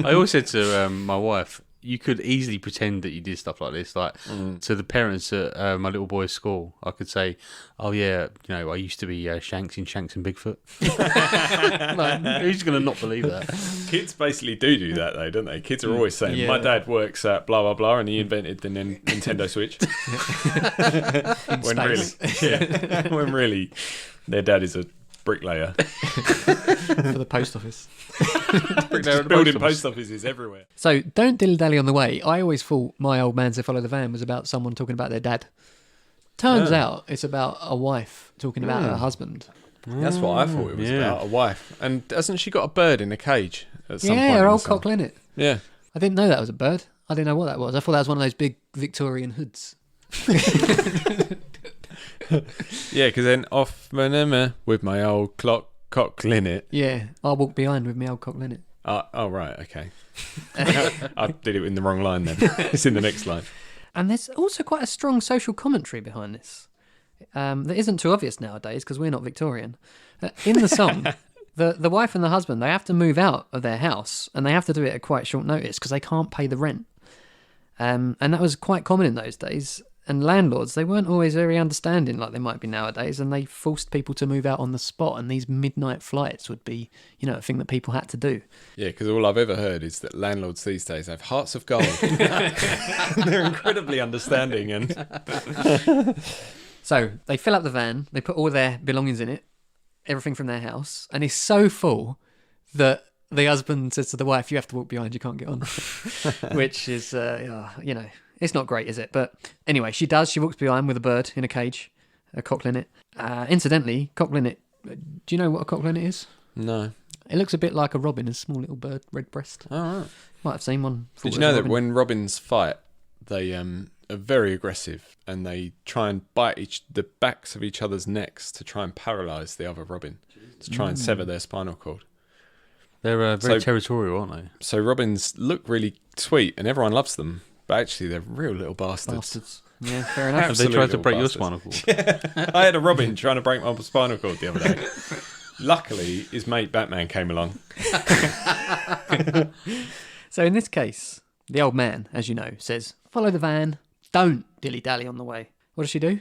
I always said to my wife, you could easily pretend that you did stuff like this. Like, to the parents at my little boy's school, I could say, oh, yeah, I used to be Shanks and Bigfoot. Like, who's going to not believe that? Kids basically do that, though, don't they? Kids are always saying, my dad works at blah, blah, blah, and he invented the Nintendo Switch. When really, their dad is a bricklayer. For the post office. Building post offices everywhere. So, Don't Dilly Dally on the Way. I always thought My Old Man Said Follow the Van was about someone talking about their dad. Turns out it's about a wife talking about her husband. That's what I thought it was about, a wife. And hasn't she got a bird in a cage at some point? Yeah, her old cock linnet. Yeah. I didn't know that was a bird. I didn't know what that was. I thought that was one of those big Victorian hoods. Yeah, because then off with my old cock linnet. Yeah, I walk behind with my old cock linnet. Oh, right, okay. I did it in the wrong line then. It's in the next line. And there's also quite a strong social commentary behind this that isn't too obvious nowadays because we're not Victorian. In the song, the wife and the husband, they have to move out of their house and they have to do it at quite short notice because they can't pay the rent. And that was quite common in those days. And landlords, they weren't always very understanding like they might be nowadays, and they forced people to move out on the spot, and these midnight flights would be, a thing that people had to do. Yeah, because all I've ever heard is that landlords these days have hearts of gold. They're incredibly understanding. And So they fill up the van, they put all their belongings in it, everything from their house, and it's so full that the husband says to the wife, you have to walk behind, you can't get on. Which is, it's not great, is it? But anyway, she does. She walks behind with a bird in a cage, a cock linnet. Incidentally, cock linnet, do you know what a cock linnet is? No. It looks a bit like a robin, a small little bird, red breast. Oh, right. Might have seen one. Did you know that when robins fight, they are very aggressive and they try and bite the backs of each other's necks to try and paralyse the other robin, to try and sever their spinal cord? They're very territorial, aren't they? So robins look really sweet and everyone loves them, but actually they're real little bastards. Yeah, fair enough. Have they tried to break your bastards. spinal cord? I had a robin trying to break my spinal cord the other day. Luckily, his mate Batman came along. So in this case, the old man, as you know, says, follow the van, don't dilly-dally on the way. What does she do?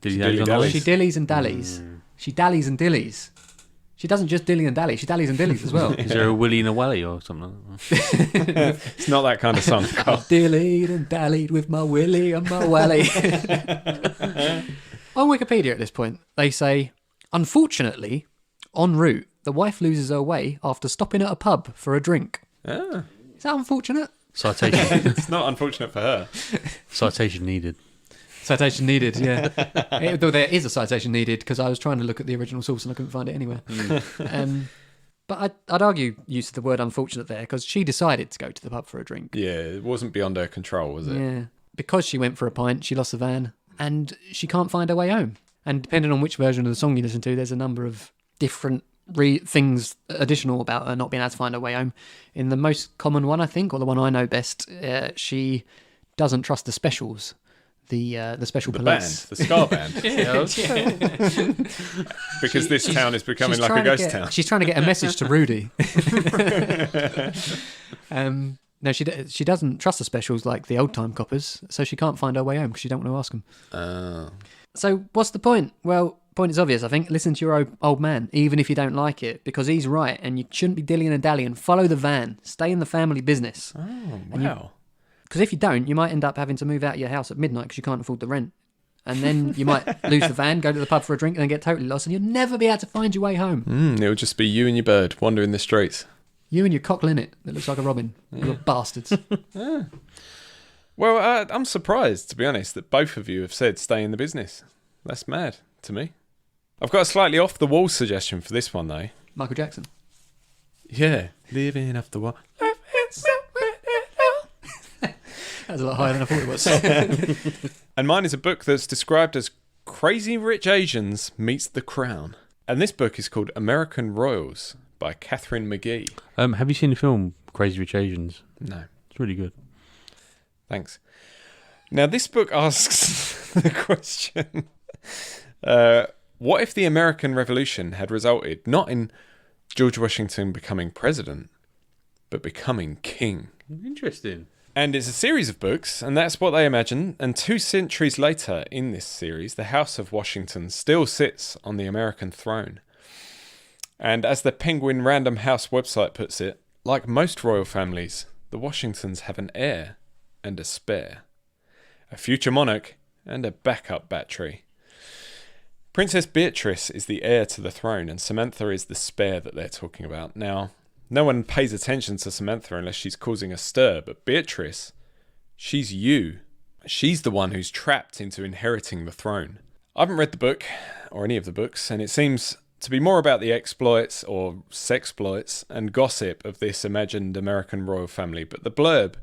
Dilly-dallies. She dillies and dallies. She dallies and dillies. She doesn't just dilly and dally, she dallies and dillies as well. Is there a willy and a wally or something like that? It's not that kind of song. I've dillied and dallied with my willy and my wally. On Wikipedia at this point, they say, unfortunately, en route, the wife loses her way after stopping at a pub for a drink. Ah, Is that unfortunate? Citation. it's not unfortunate for her. Citation needed. Citation needed, yeah. Though there is a citation needed, because I was trying to look at the original source and I couldn't find it anywhere. But I'd argue use of the word unfortunate there, because she decided to go to the pub for a drink. Yeah, it wasn't beyond her control, was it? Yeah. Because she went for a pint, she lost the van, and she can't find her way home. And depending on which version of the song you listen to, there's a number of different things additional about her not being able to find her way home. In the most common one, I think, or the one I know best, she doesn't trust the specials. The special police. Band, the ska band. Because this town is becoming like a ghost town. She's trying to get a message to Rudy. No, she doesn't trust the specials like the old time coppers, so she can't find her way home because she don't want to ask them. So what's the point? Well, point is obvious, I think. Listen to your old man, even if you don't like it, because he's right, and you shouldn't be dillying and dallying. Follow the van. Stay in the family business. Oh, wow. Because if you don't, you might end up having to move out of your house at midnight because you can't afford the rent. And then you might lose the van, go to the pub for a drink, and then get totally lost, and you'll never be able to find your way home. It'll just be you and your bird wandering the streets. You and your cock linnet that looks like a robin. You little bastards. Well, I'm surprised, to be honest, that both of you have said stay in the business. That's mad to me. I've got a slightly off-the-wall suggestion for this one, though. Michael Jackson. Yeah. Living off the wall. That was a lot higher than I thought it was. And mine is a book that's described as Crazy Rich Asians Meets the Crown. And this book is called American Royals by Catherine McGee. Have you seen the film Crazy Rich Asians? No. It's really good. Thanks. Now, this book asks the question, what if the American Revolution had resulted not in George Washington becoming president, but becoming king? Interesting. And it's a series of books, and that's what they imagine. And 2 centuries later in this series, the House of Washington still sits on the American throne. And as the Penguin Random House website puts it, like most royal families, the Washingtons have an heir and a spare, a future monarch and a backup battery. Princess Beatrice is the heir to the throne, and Samantha is the spare that they're talking about. Now, no one pays attention to Samantha unless she's causing a stir, but Beatrice, she's you. She's the one who's trapped into inheriting the throne. I haven't read the book, or any of the books, and it seems to be more about the exploits, or sexploits, and gossip of this imagined American royal family, but the blurb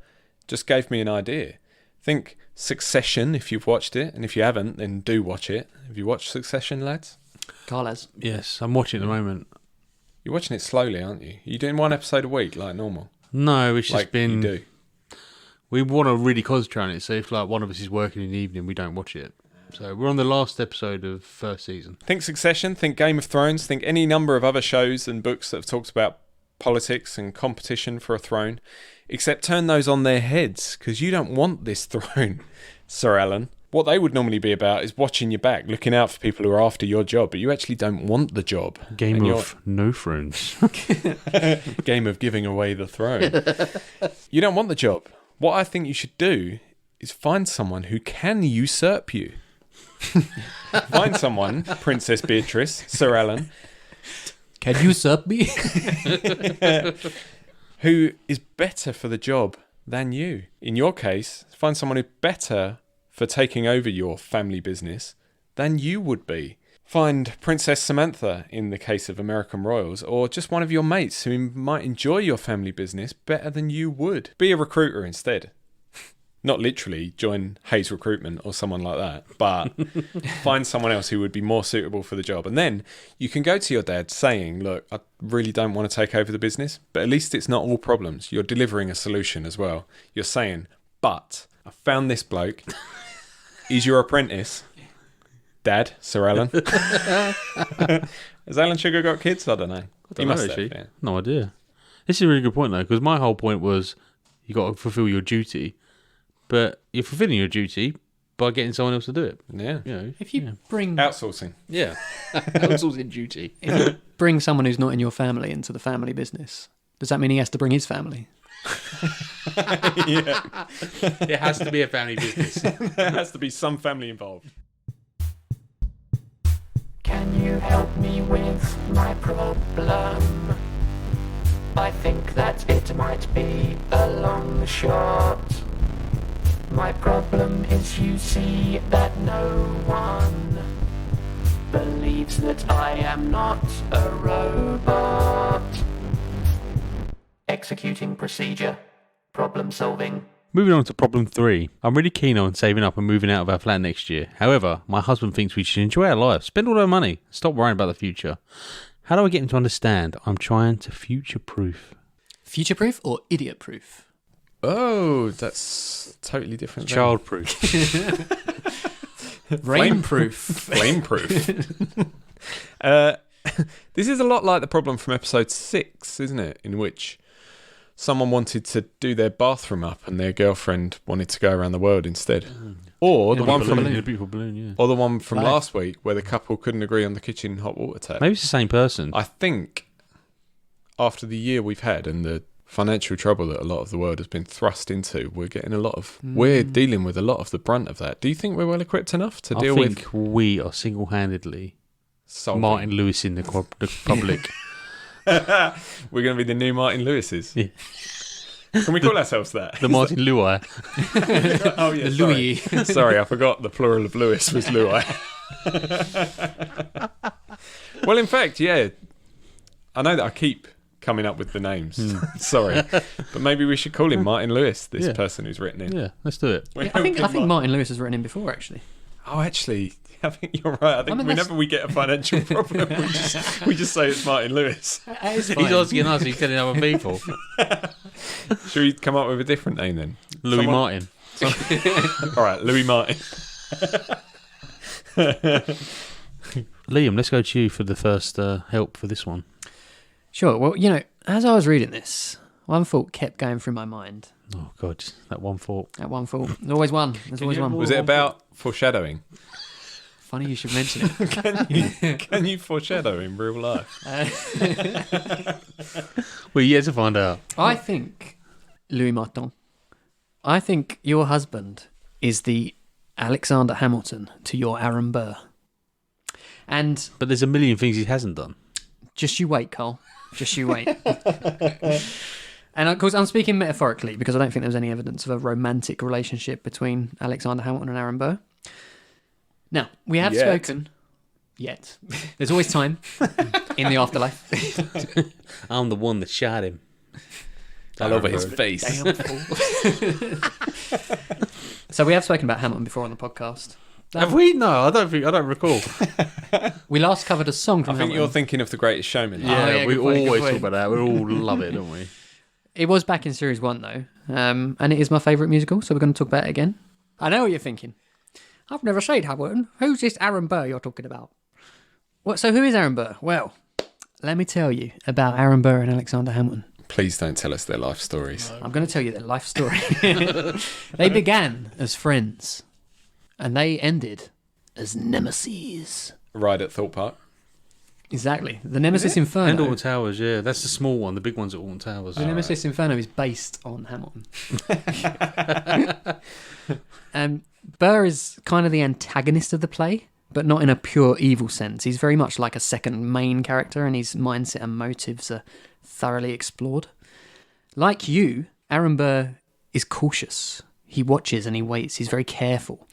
just gave me an idea. Think Succession, if you've watched it, and if you haven't, then do watch it. Have you watched Succession, lads? Carles. Yes, I'm watching at the moment. You're watching it slowly, aren't you? You're doing 1 episode a week, like normal. No, it's just Like been... you do. We want to really concentrate on it, so if like one of us is working in the evening, we don't watch it. So we're on the last episode of first season. Think Succession, think Game of Thrones, think any number of other shows and books that have talked about politics and competition for a throne, except turn those on their heads, because you don't want this throne, Sir Alan. What they would normally be about is watching your back, looking out for people who are after your job, but you actually don't want the job. Game of no thrones. Game of giving away the throne. You don't want the job. What I think you should do is find someone who can usurp you. Find someone, Princess Beatrice, Sir Alan, Can you usurp me? who is better for the job than you. In your case, find someone who's better for taking over your family business than you would be. Find Princess Samantha in the case of American Royals, or just one of your mates who might enjoy your family business better than you would. Be a recruiter instead. Not literally join Hayes Recruitment or someone like that, but find someone else who would be more suitable for the job. And then you can go to your dad saying, look, I really don't want to take over the business, but at least it's not all problems. You're delivering a solution as well. You're saying, but I found this bloke. He's your apprentice. Dad, Sir Alan. Has Alan Sugar got kids? I don't know. He must have, yeah. No idea. This is a really good point, though, because my whole point was you got to fulfill your duty, but you're fulfilling your duty by getting someone else to do it. Yeah. You know, If you bring Outsourcing. yeah, outsourcing duty. if you bring someone who's not in your family into the family business, does that mean he has to bring his family? Yeah. It has to be a family business. There has to be some family involved. Can you help me with my problem? I think that it might be a long shot. My problem is you see that no one believes that I am not a robot. Executing procedure. Problem solving. Moving on to problem 3. I'm really keen on saving up and moving out of our flat next year. However, my husband thinks we should enjoy our life, spend all our money, stop worrying about the future. How do I get him to understand I'm trying to future-proof? Future-proof or idiot-proof? Oh, that's totally different. Child-proof. Rain-proof. Flame-proof. This is a lot like the problem from episode 6, isn't it? In which someone wanted to do their bathroom up and their girlfriend wanted to go around the world instead. Or the one from a beautiful balloon, yeah. or the one from last week where the couple couldn't agree on the kitchen hot water tap. Maybe it's the same person. I think after the year we've had and the financial trouble that a lot of the world has been thrust into, we're dealing with a lot of the brunt of that. Do you think we're well equipped enough to deal with? I think we are single-handedly solving? Martin Lewis in the public. We're going to be the new Martin Lewises. Yeah. Can we call ourselves that? The Martin Louis. Oh yeah, The Louis. Sorry, I forgot the plural of Lewis was Louis. Well, in fact, yeah. I know that I keep coming up with the names. Sorry. But maybe we should call him Martin Lewis, this person who's written in. Yeah, let's do it. I think Martin Lewis has written in before, actually. Oh, actually, I think you're right. I think whenever we get a financial problem, we just say it's Martin Lewis. He's asking us, he's telling other people. Should we come up with a different name then? Louis Martin. All right, Louis Martin. Liam, let's go to you for the first help for this one. Sure. Well, as I was reading this, one thought kept going through my mind. Oh, God, that one thought. That one thought. There's always one. There's always one. Was it about foreshadowing? Funny you should mention it. Can you foreshadow in real life? We're yet to find out. I think, Louis Martin, I think your husband is the Alexander Hamilton to your Aaron Burr. But there's a million things he hasn't done. Just you wait, Cole. Just you wait. And of course, I'm speaking metaphorically because I don't think there was any evidence of a romantic relationship between Alexander Hamilton and Aaron Burr. Now, we have spoken. Yet. There's always time in the afterlife. I'm the one that shot him. All over his face. Damn fool. So we have spoken about Hamilton before on the podcast. Have we? No, I don't recall. We last covered a song from I think Hamilton. you're thinking of The Greatest Showman. Yeah, we good point, always good point. talk about that. We all love it, don't we? It was back in Series 1, though. And it is my favourite musical, so we're going to talk about it again. I know what you're thinking. I've never seen Hamilton. Who's this Aaron Burr you're talking about? What? So who is Aaron Burr? Well, let me tell you about Aaron Burr and Alexander Hamilton. Please don't tell us their life stories. I'm going to tell you their life story. They began as friends, and they ended as nemesis. Ride at Thorpe Park. Exactly. The Nemesis Inferno. And Alton Towers, yeah. That's the small one. The big one's at Alton Towers. The Nemesis Inferno is based on Hamilton. Burr is kind of the antagonist of the play, but not in a pure evil sense. He's very much like a second main character, and his mindset and motives are thoroughly explored. Like you, Aaron Burr is cautious. He watches and he waits. He's very careful.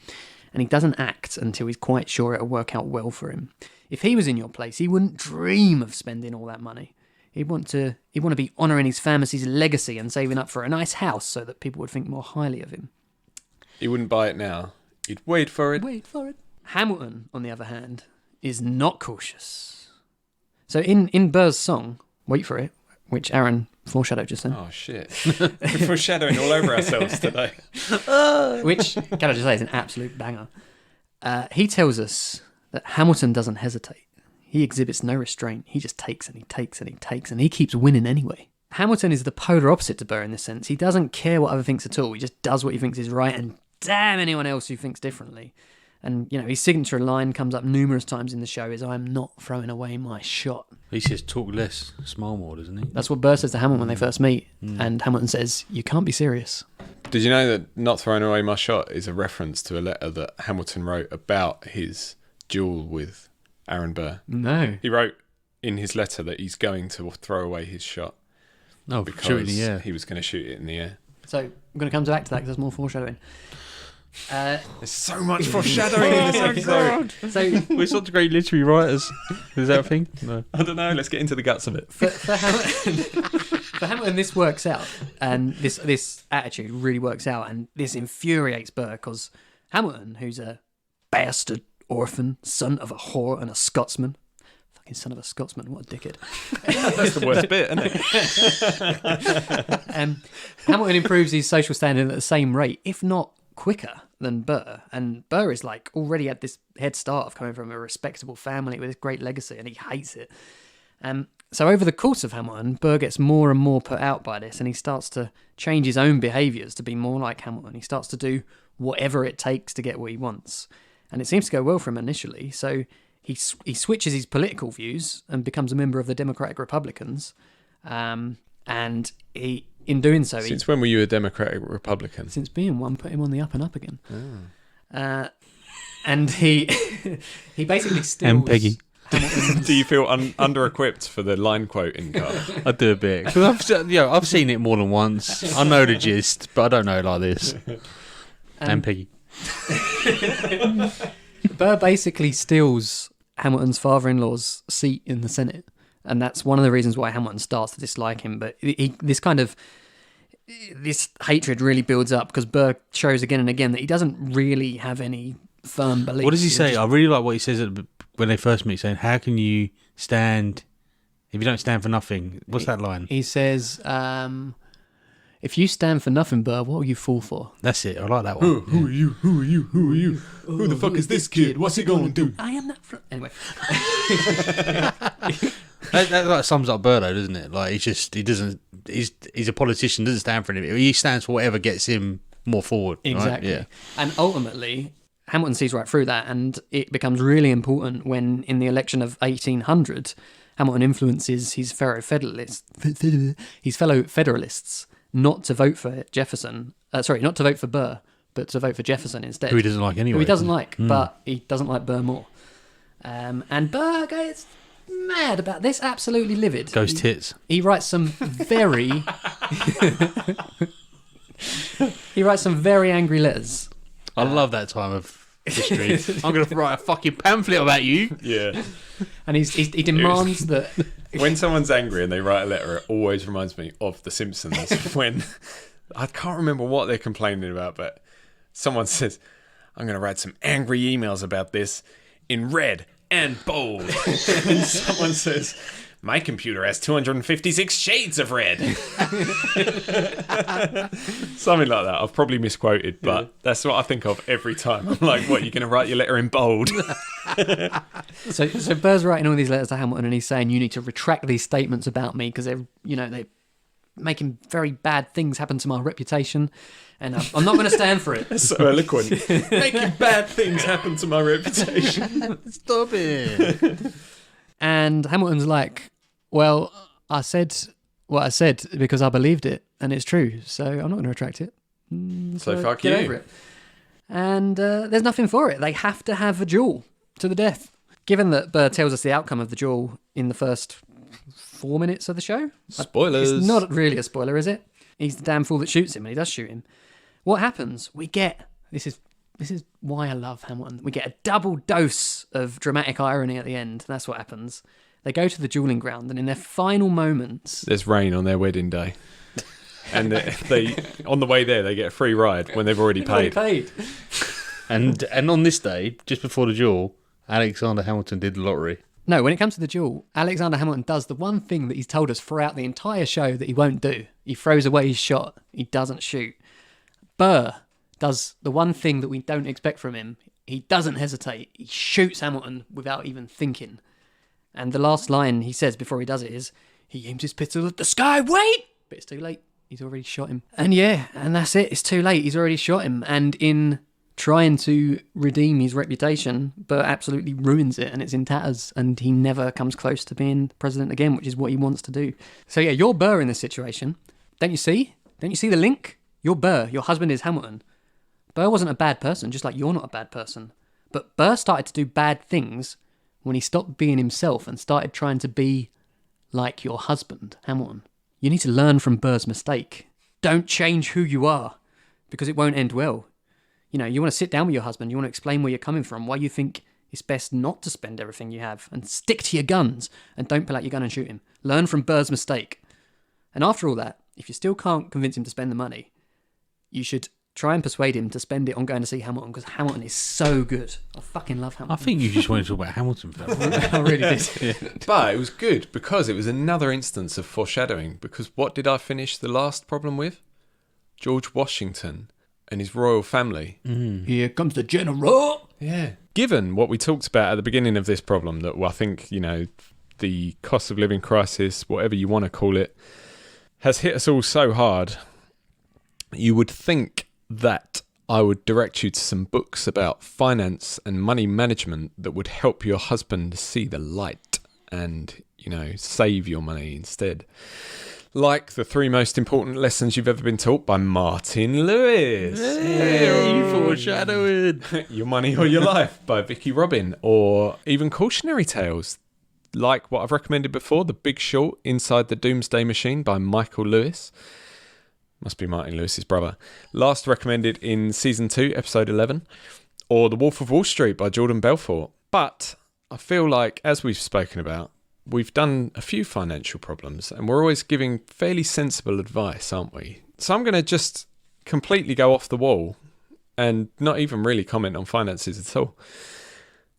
And he doesn't act until he's quite sure it'll work out well for him. If he was in your place, he wouldn't dream of spending all that money. He'd want to be honouring his family's legacy and saving up for a nice house so that people would think more highly of him. He wouldn't buy it now. He'd wait for it. Wait for it. Hamilton, on the other hand, is not cautious. So in Burr's song, Wait for It, which Aaron foreshadowed just then. Oh, shit. We're foreshadowing all over ourselves today. Which, can I just say, is an absolute banger. He tells us that Hamilton doesn't hesitate. He exhibits no restraint. He just takes and he takes and he takes, and he keeps winning anyway. Hamilton is the polar opposite to Burr in this sense. He doesn't care what other thinks at all. He just does what he thinks is right, and damn anyone else who thinks differently. And, his signature line comes up numerous times in the show is, "I'm not throwing away my shot." He says, talk less, smile more, doesn't he? That's what Burr says to Hamilton when they first meet. And Hamilton says, "You can't be serious." Did you know that Not Throwing Away My Shot is a reference to a letter that Hamilton wrote about his duel with Aaron Burr? No. He wrote in his letter that he's going to throw away his shot No, because shoot in the air. he was going to shoot it in the air. So I'm going to come back to that because there's more foreshadowing. There's so much foreshadowing in this episode. So We're such great literary writers. Is that a thing? No. I don't know. Let's get into the guts of it. for Hamilton, this works out, and this attitude really works out, and this infuriates Burr because Hamilton, who's a bastard orphan, son of a whore and a Scotsman. Fucking son of a Scotsman, what a dickhead. That's the worst bit, isn't it? Hamilton improves his social standing at the same rate, if not quicker, than Burr. And Burr is like already had this head start of coming from a respectable family with this great legacy, and he hates it. So over the course of Hamilton, Burr gets more and more put out by this, and he starts to change his own behaviours to be more like Hamilton. He starts to do whatever it takes to get what he wants. And it seems to go well for him initially, so he switches his political views and becomes a member of the Democratic Republicans. And he, in doing so... Since when were you a Democratic Republican? Since being one, put him on the up and up again. Oh. And he he basically steals... And Peggy. Do you feel under-equipped for the line quoting card? I do a bit. 'Cause I've seen it more than once. I know the gist, but I don't know it like this. And Peggy. Burr basically steals Hamilton's father-in-law's seat in the Senate, and that's one of the reasons why Hamilton starts to dislike him. But this hatred really builds up because Burr shows again and again that he doesn't really have any firm beliefs. What does he say? I really like what he says when they first meet, saying, "How can you stand if you don't stand for nothing?" What's that line? He says, "If you stand for nothing, Burr, what will you fall for?" That's it. I like that one. Who are you? Who are you? Who are you? Who the fuck is this kid? What's he gonna do? I am not... Anyway. That like sums up Burr, though, doesn't it? Like he's a politician, doesn't stand for anything. He stands for whatever gets him more forward. Exactly. Right? Yeah. And ultimately, Hamilton sees right through that, and it becomes really important when, in the election of 1800, Hamilton influences his fellow Federalists not to vote for Jefferson. Not to vote for Burr, but to vote for Jefferson instead. Who he doesn't like anyway. Who he doesn't like, but he doesn't like Burr more. And Burr gets mad about this, absolutely livid. Goes tits. He writes some very... he writes some very angry letters. I love that time of history. I'm going to write a fucking pamphlet about you. Yeah. And he demands that... When someone's angry and they write a letter, it always reminds me of The Simpsons when... I can't remember what they're complaining about, but someone says, "I'm going to write some angry emails about this in red and bold." And someone says, "My computer has 256 shades of red." Something like that. I've probably misquoted, but that's what I think of every time. I'm like, what, you're going to write your letter in bold? So Burr's writing all these letters to Hamilton, and he's saying, "You need to retract these statements about me because they're making very bad things happen to my reputation, and I'm not going to stand for it." That's so eloquent. Making bad things happen to my reputation. Stop it. And Hamilton's like, "Well, I said what I said because I believed it, and it's true, so I'm not going to retract it. So fuck get you. over it." And there's nothing for it. They have to have a duel to the death. Given that Burr tells us the outcome of the duel in the first 4 minutes of the show. Spoilers. It's not really a spoiler, is it? He's the damn fool that shoots him, and he does shoot him. What happens? We get... This is why I love Hamilton. We get a double dose of dramatic irony at the end. That's what happens. They go to the dueling ground, and in their final moments... There's rain on their wedding day. And they on the way there, they get a free ride when they've already paid. And on this day, just before the duel, Alexander Hamilton did the lottery. No, when it comes to the duel, Alexander Hamilton does the one thing that he's told us throughout the entire show that he won't do. He throws away his shot. He doesn't shoot. Burr does the one thing that we don't expect from him. He doesn't hesitate. He shoots Hamilton without even thinking. And the last line he says before he does it is, he aims his pistol at the sky, wait! But it's too late. He's already shot him. And yeah, and that's it. It's too late. He's already shot him. And in trying to redeem his reputation, Burr absolutely ruins it, and it's in tatters, and he never comes close to being president again, which is what he wants to do. So yeah, you're Burr in this situation. Don't you see? Don't you see the link? You're Burr. Your husband is Hamilton. Burr wasn't a bad person, just like you're not a bad person. But Burr started to do bad things when he stopped being himself and started trying to be like your husband, Hamilton. You need to learn from Burr's mistake. don't change who you are, because it won't end well. You know, you want to sit down with your husband, you want to explain where you're coming from, why you think it's best not to spend everything you have, and stick to your guns, and don't pull out your gun and shoot him. Learn from Bird's mistake. And after all that, if you still can't convince him to spend the money, you should try and persuade him to spend it on going to see Hamilton, because Hamilton is so good. I fucking love Hamilton. I think you just wanted to talk about Hamilton for that. I really did. But it was good because it was another instance of foreshadowing. Because what did I finish the last problem with? George Washington and his royal family. Here comes the general. Yeah. Given what we talked about at the beginning of this problem, that I think, you know, the cost of living crisis, whatever you want to call it, has hit us all so hard, you would think that I would direct you to some books about finance and money management that would help your husband see the light and, you know, save your money instead. Like The 3 Most Important Lessons You've Ever Been Taught by Martin Lewis. Hey, foreshadowing. Your Money or Your Life by Vicky Robin. Or even cautionary tales like what I've recommended before, The Big Short, Inside the Doomsday Machine by Michael Lewis. Must be Martin Lewis's brother. Last recommended in Season 2, Episode 11. Or The Wolf of Wall Street by Jordan Belfort. But I feel like, as we've spoken about, we've done a few financial problems and we're always giving fairly sensible advice, aren't we? So I'm going to just completely go off the wall and not even really comment on finances at all.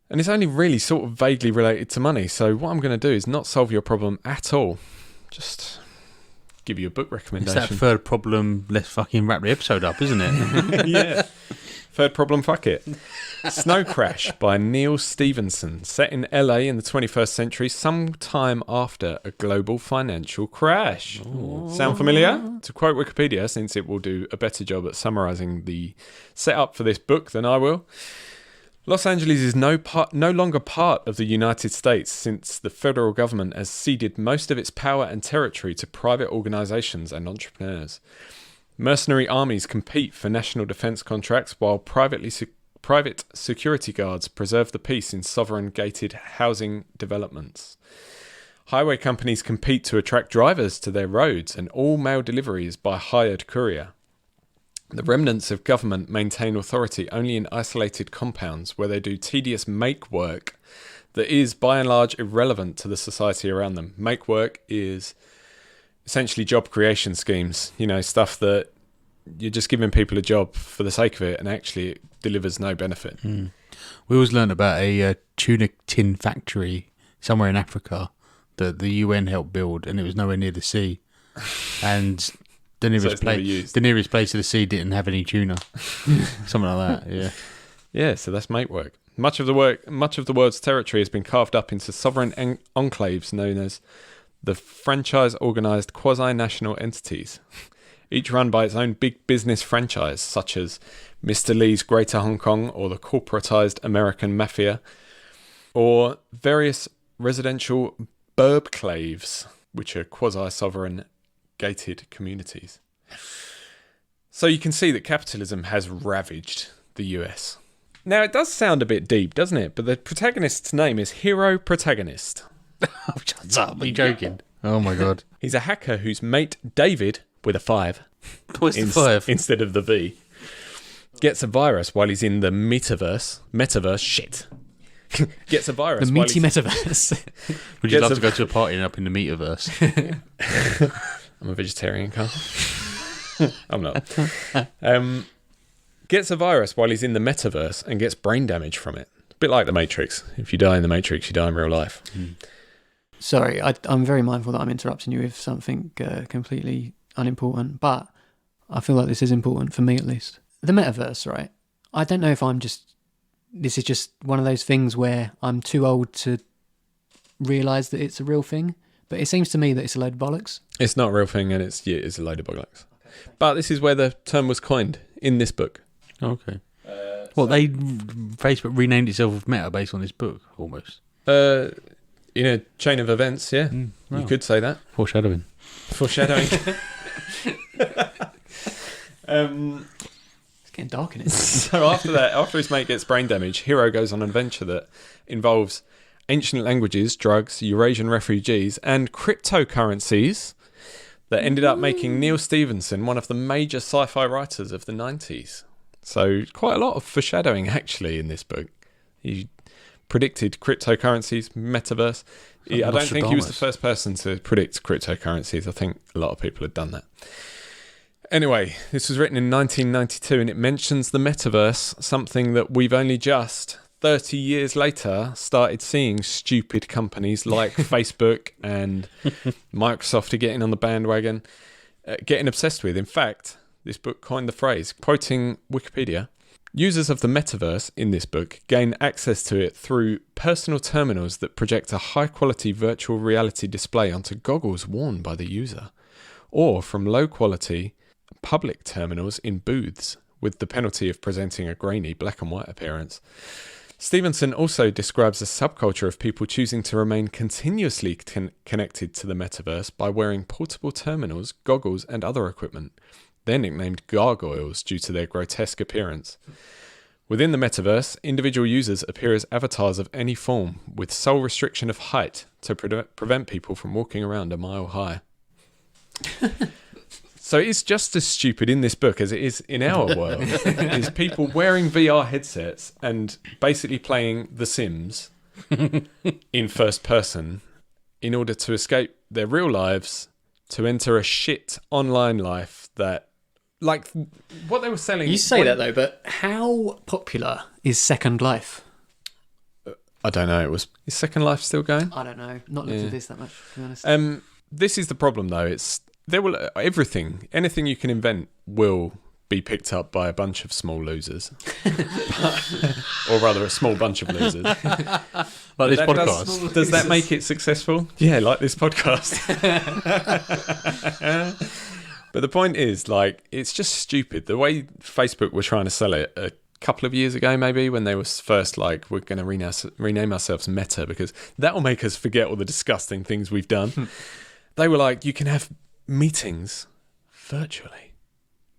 And it's only really sort of vaguely related to money. So what I'm going to do is not solve your problem at all. Just give you a book recommendation. It's that third problem, let's fucking wrap the episode up, isn't it? Yeah. Third problem, fuck it. Snow Crash by Neil Stevenson, set in LA in the 21st century, sometime after a global financial crash. Ooh. Sound familiar? To quote Wikipedia, since it will do a better job at summarising the setup for this book than I will, Los Angeles is no longer part of the United States since the federal government has ceded most of its power and territory to private organisations and entrepreneurs. Mercenary armies compete for national defence contracts while private security guards preserve the peace in sovereign gated housing developments. Highway companies compete to attract drivers to their roads, and all mail deliveries by hired courier. The remnants of government maintain authority only in isolated compounds where they do tedious make work that is by and large irrelevant to the society around them. Make work is essentially job creation schemes, you know, stuff that you're just giving people a job for the sake of it and actually it delivers no benefit. We always learned about a tuna tin factory somewhere in Africa that the UN helped build, and it was nowhere near the sea. And the nearest place to the sea didn't have any tuna. Something like that, yeah. Yeah, so that's make work. Much of the world's territory has been carved up into sovereign enclaves known as the franchise-organised quasi-national entities, each run by its own big business franchise, such as Mr. Lee's Greater Hong Kong or the corporatised American Mafia, or various residential burbclaves, which are quasi-sovereign gated communities. So you can see that capitalism has ravaged the US. Now, it does sound a bit deep, doesn't it? But the protagonist's name is Hero Protagonist. Oh, shut up. Are you joking? Oh, my God. He's a hacker whose mate, David, with a 5. What's the 5? Instead of the V, gets a virus while he's in the metaverse, shit. Gets a virus. The meaty metaverse. Would you love to go to a party up in the metaverse? I'm a vegetarian, Carl. I'm not. Gets a virus while he's in the metaverse and gets brain damage from it. A bit like the Matrix. If you die in the Matrix, you die in real life. Sorry, I'm very mindful that I'm interrupting you with something completely unimportant, but I feel like this is important for me at least. The metaverse, right? I don't know if this is just one of those things where I'm too old to realise that it's a real thing, but it seems to me that it's a load of bollocks. It's not a real thing, and it's a load of bollocks. But this is where the term was coined, in this book. Okay. Facebook renamed itself Meta based on this book, almost. In a chain of events, yeah. Wow. You could say that. Foreshadowing. It's getting dark in it. So after his mate gets brain damage, Hero goes on an adventure that involves ancient languages, drugs, Eurasian refugees, and cryptocurrencies that ended up making Neil Stephenson one of the major sci-fi writers of the 90s. So quite a lot of foreshadowing actually in this book. He predicted cryptocurrencies, metaverse. I don't think he was the first person to predict cryptocurrencies. I think a lot of people had done that. Anyway, this was written in 1992 and it mentions the metaverse, something that we've only just 30 years later started seeing stupid companies like Facebook and Microsoft are getting on the bandwagon, getting obsessed with. In fact, this book coined the phrase, quoting Wikipedia, users of the metaverse in this book gain access to it through personal terminals that project a high-quality virtual reality display onto goggles worn by the user, or from low-quality public terminals in booths, with the penalty of presenting a grainy black and white appearance. Stevenson also describes a subculture of people choosing to remain continuously connected to the metaverse by wearing portable terminals, goggles, and other equipment. They're nicknamed gargoyles due to their grotesque appearance. Within the metaverse, individual users appear as avatars of any form, with sole restriction of height to prevent people from walking around a mile high. So it's just as stupid in this book as it is in our world. Is people wearing VR headsets and basically playing The Sims in first person in order to escape their real lives to enter a shit online life that, like, what they were selling. You say that though, but how popular is Second Life? I don't know. Is Second Life still going? I don't know. Not looked at this that much, to be honest. This is the problem though. Anything you can invent will be picked up by a bunch of small losers, or rather, a small bunch of losers. Like this podcast. Does that make it successful? Yeah, like this podcast. But the point is, like, it's just stupid. The way Facebook were trying to sell it a couple of years ago, maybe, when they were first like, we're going to rename ourselves Meta because that will make us forget all the disgusting things we've done. They were like, you can have meetings virtually.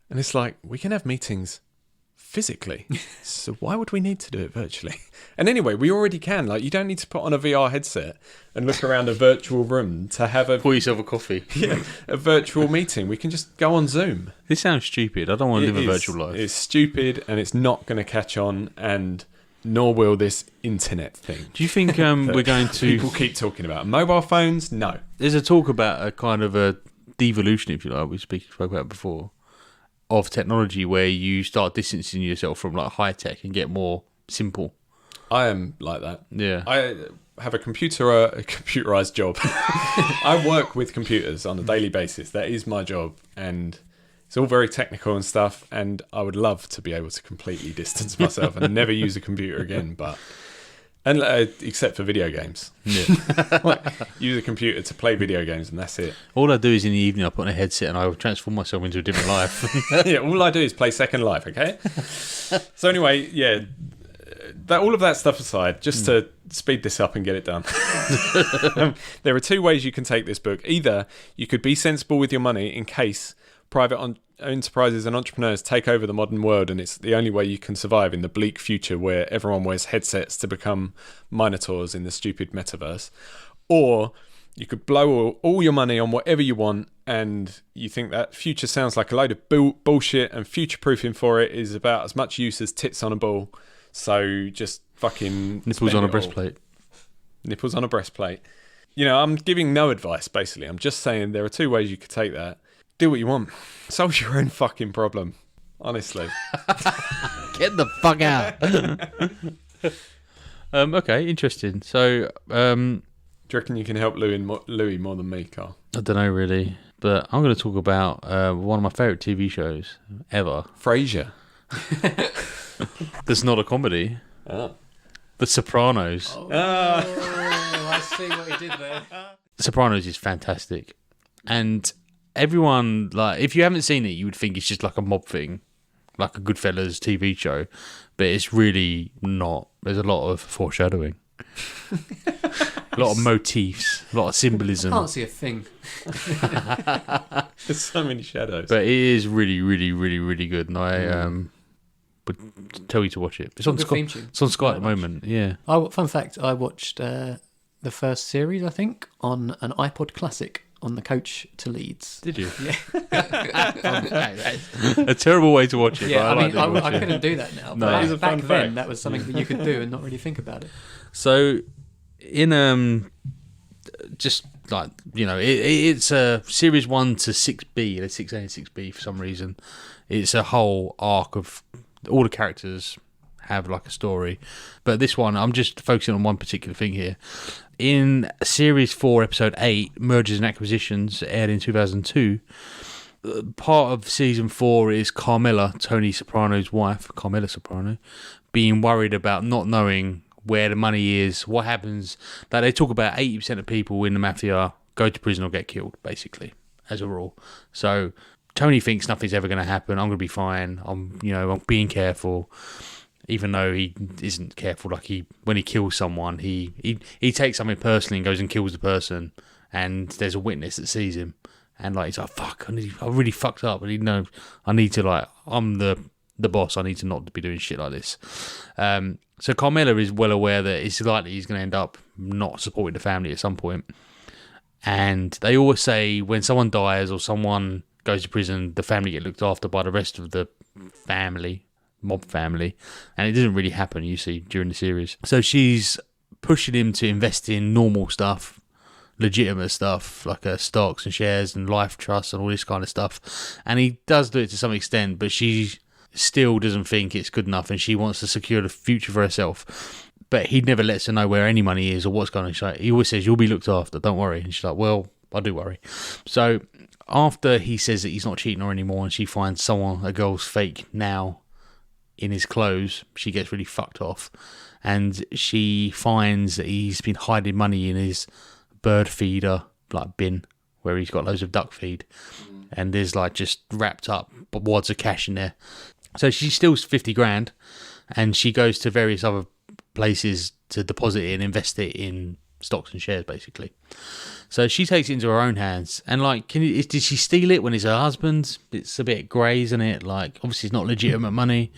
And it's like, we can have meetings physically. So why would we need to do it virtually? And anyway, we already can. Like, you don't need to put on a VR headset and look around a virtual room to have pour yourself a coffee. Yeah, a virtual meeting. We can just go on Zoom. This sounds stupid. I don't want to live a virtual life. It's stupid and it's not going to catch on, and nor will this internet thing. Do you think we're going to... People keep talking about mobile phones? No. There's a talk about a kind of a devolution, if you like, we spoke about before, of technology where you start distancing yourself from like high tech and get more simple. I am like that. Yeah. I have a computerized job. I work with computers on a daily basis. That is my job, and it's all very technical and stuff, and I would love to be able to completely distance myself and never use a computer again, except for video games. Yeah. Like, use a computer to play video games and that's it. All I do is in the evening I put on a headset and I transform myself into a different life. Yeah, all I do is play Second Life, okay? So anyway, yeah, all of that stuff aside, just to speed this up and get it done. There are two ways you can take this book. Either you could be sensible with your money in case private enterprises and entrepreneurs take over the modern world, and it's the only way you can survive in the bleak future where everyone wears headsets to become minotaurs in the stupid metaverse. Or you could blow all your money on whatever you want, and you think that future sounds like a load of bullshit, and future-proofing for it is about as much use as tits on a ball. So just fucking... Nipples on a breastplate. Nipples on a breastplate. You know, I'm giving no advice, basically. I'm just saying there are two ways you could take that. Do what you want. Solve your own fucking problem. Honestly. Get the fuck out. Okay, interesting. So, do you reckon you can help Louis more than me, Carl? I don't know really, but I'm going to talk about one of my favourite TV shows ever. Frasier. That's not a comedy. Oh. The Sopranos. Oh, I see what he did there. Sopranos is fantastic. And everyone, like, if you haven't seen it, you would think it's just like a mob thing, like a Goodfellas TV show, but it's really not. There's a lot of foreshadowing, a lot of motifs, a lot of symbolism. I can't see a thing. There's so many shadows. But it is really, really, really, really good, and I would tell you to watch it. It's on Sky. It's on Sky at the moment. Yeah. Fun fact: I watched the first series, I think, on an iPod Classic on the coach to Leeds. Did you? Yeah. A terrible way to watch it. Yeah, but I, like I couldn't do that now. No. But It is a back fun then, fact. that was something that you could do and not really think about it. So, in just like it's a series 1 to 6B, 6A and 6B for some reason. It's a whole arc of all the characters have like a story, but this one I'm just focusing on one particular thing here. In series 4, episode 8, Mergers and Acquisitions, aired in 2002. Part of season 4 is Carmela, Tony Soprano's wife, Carmela Soprano, being worried about not knowing where the money is, what happens. That they talk about 80% of people in the mafia go to prison or get killed, basically, as a rule. So Tony thinks nothing's ever going to happen. I'm going to be fine. I'm being careful, even though he isn't careful. Like when he kills someone, he takes something personally and goes and kills the person, and there's a witness that sees him, and like he's like, fuck, I really fucked up, and I need to I'm the boss. I need to not be doing shit like this. So Carmela is well aware that it's likely he's going to end up not supporting the family at some point. And they always say when someone dies or someone goes to prison, the family get looked after by the rest of the family, mob family. And it doesn't really happen, you see, during the series. So she's pushing him to invest in normal stuff, legitimate stuff, like stocks and shares and life trusts and all this kind of stuff. And he does do it to some extent, but she still doesn't think it's good enough, and she wants to secure the future for herself. But he never lets her know where any money is or what's going on. She's like, he always says, you'll be looked after, don't worry. And she's like, well, I do worry. So after he says that he's not cheating her anymore, and she finds a girl's fake now in his clothes, she gets really fucked off. And she finds that he's been hiding money in his bird feeder bin where he's got loads of duck feed. And there's just wrapped up wads of cash in there. So she steals 50 grand, and she goes to various other places to deposit it and invest it in stocks and shares, basically. So she takes it into her own hands. And did she steal it when it's her husband's? It's a bit grey, isn't it? Obviously it's not legitimate money.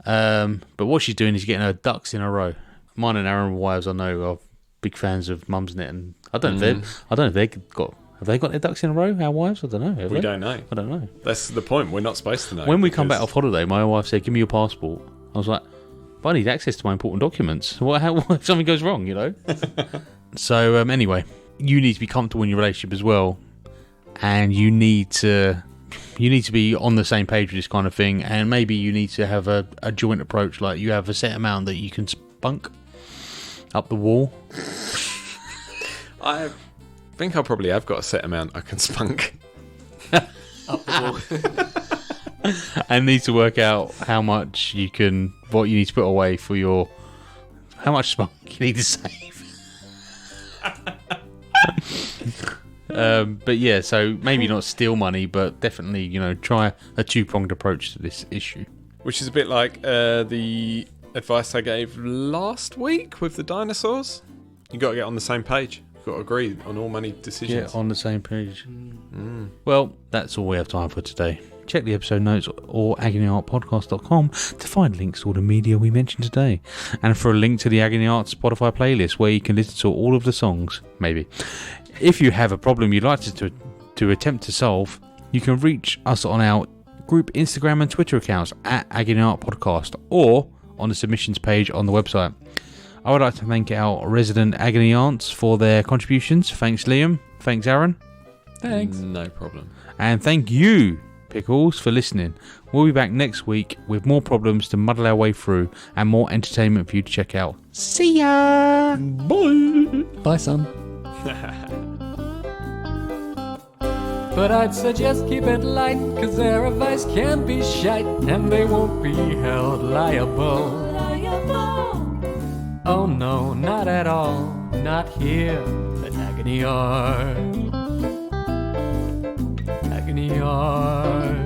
But what she's doing is getting her ducks in a row. Mine and Aaron wives, I know, are big fans of Mumsnet, and I don't know if have they got their ducks in a row, our wives? I don't know. We don't know. I don't know. That's the point. We're not supposed to know. When we come back off holiday, my wife said, give me your passport. I was like, but I need access to my important documents. What if something goes wrong, So, anyway, you need to be comfortable in your relationship as well. And you need to be on the same page with this kind of thing. And maybe you need to have a joint approach. Like you have a set amount that you can spunk up the wall. I think I probably have got a set amount I can spunk. Up the wall. And need to work out what you need to put away for how much spunk you need to save. But yeah, so maybe not steal money, but definitely, try a two-pronged approach to this issue. Which is a bit like the advice I gave last week with the dinosaurs. You got to get on the same page. Got to agree on all money decisions. Yeah, on the same page. Well, that's all we have time for today. Check the episode notes or agonyartpodcast.com to find links to all the media we mentioned today, and for a link to the Agony Art Spotify playlist where you can listen to all of the songs, maybe. If you have a problem you'd like to attempt to solve, you can reach us on our group Instagram and Twitter accounts at Agony Art Podcast, or on the submissions page on the website. I would like to thank our resident Agony Aunts for their contributions. Thanks, Liam. Thanks, Aaron. Thanks. No problem. And thank you, Pickles, for listening. We'll be back next week with more problems to muddle our way through and more entertainment for you to check out. See ya! Bye! Bye, son. But I'd suggest keep it light, cause their advice can be shite, and they won't be held liable. Oh no, not at all, not here at Agony Art. Agony Art.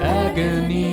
Agony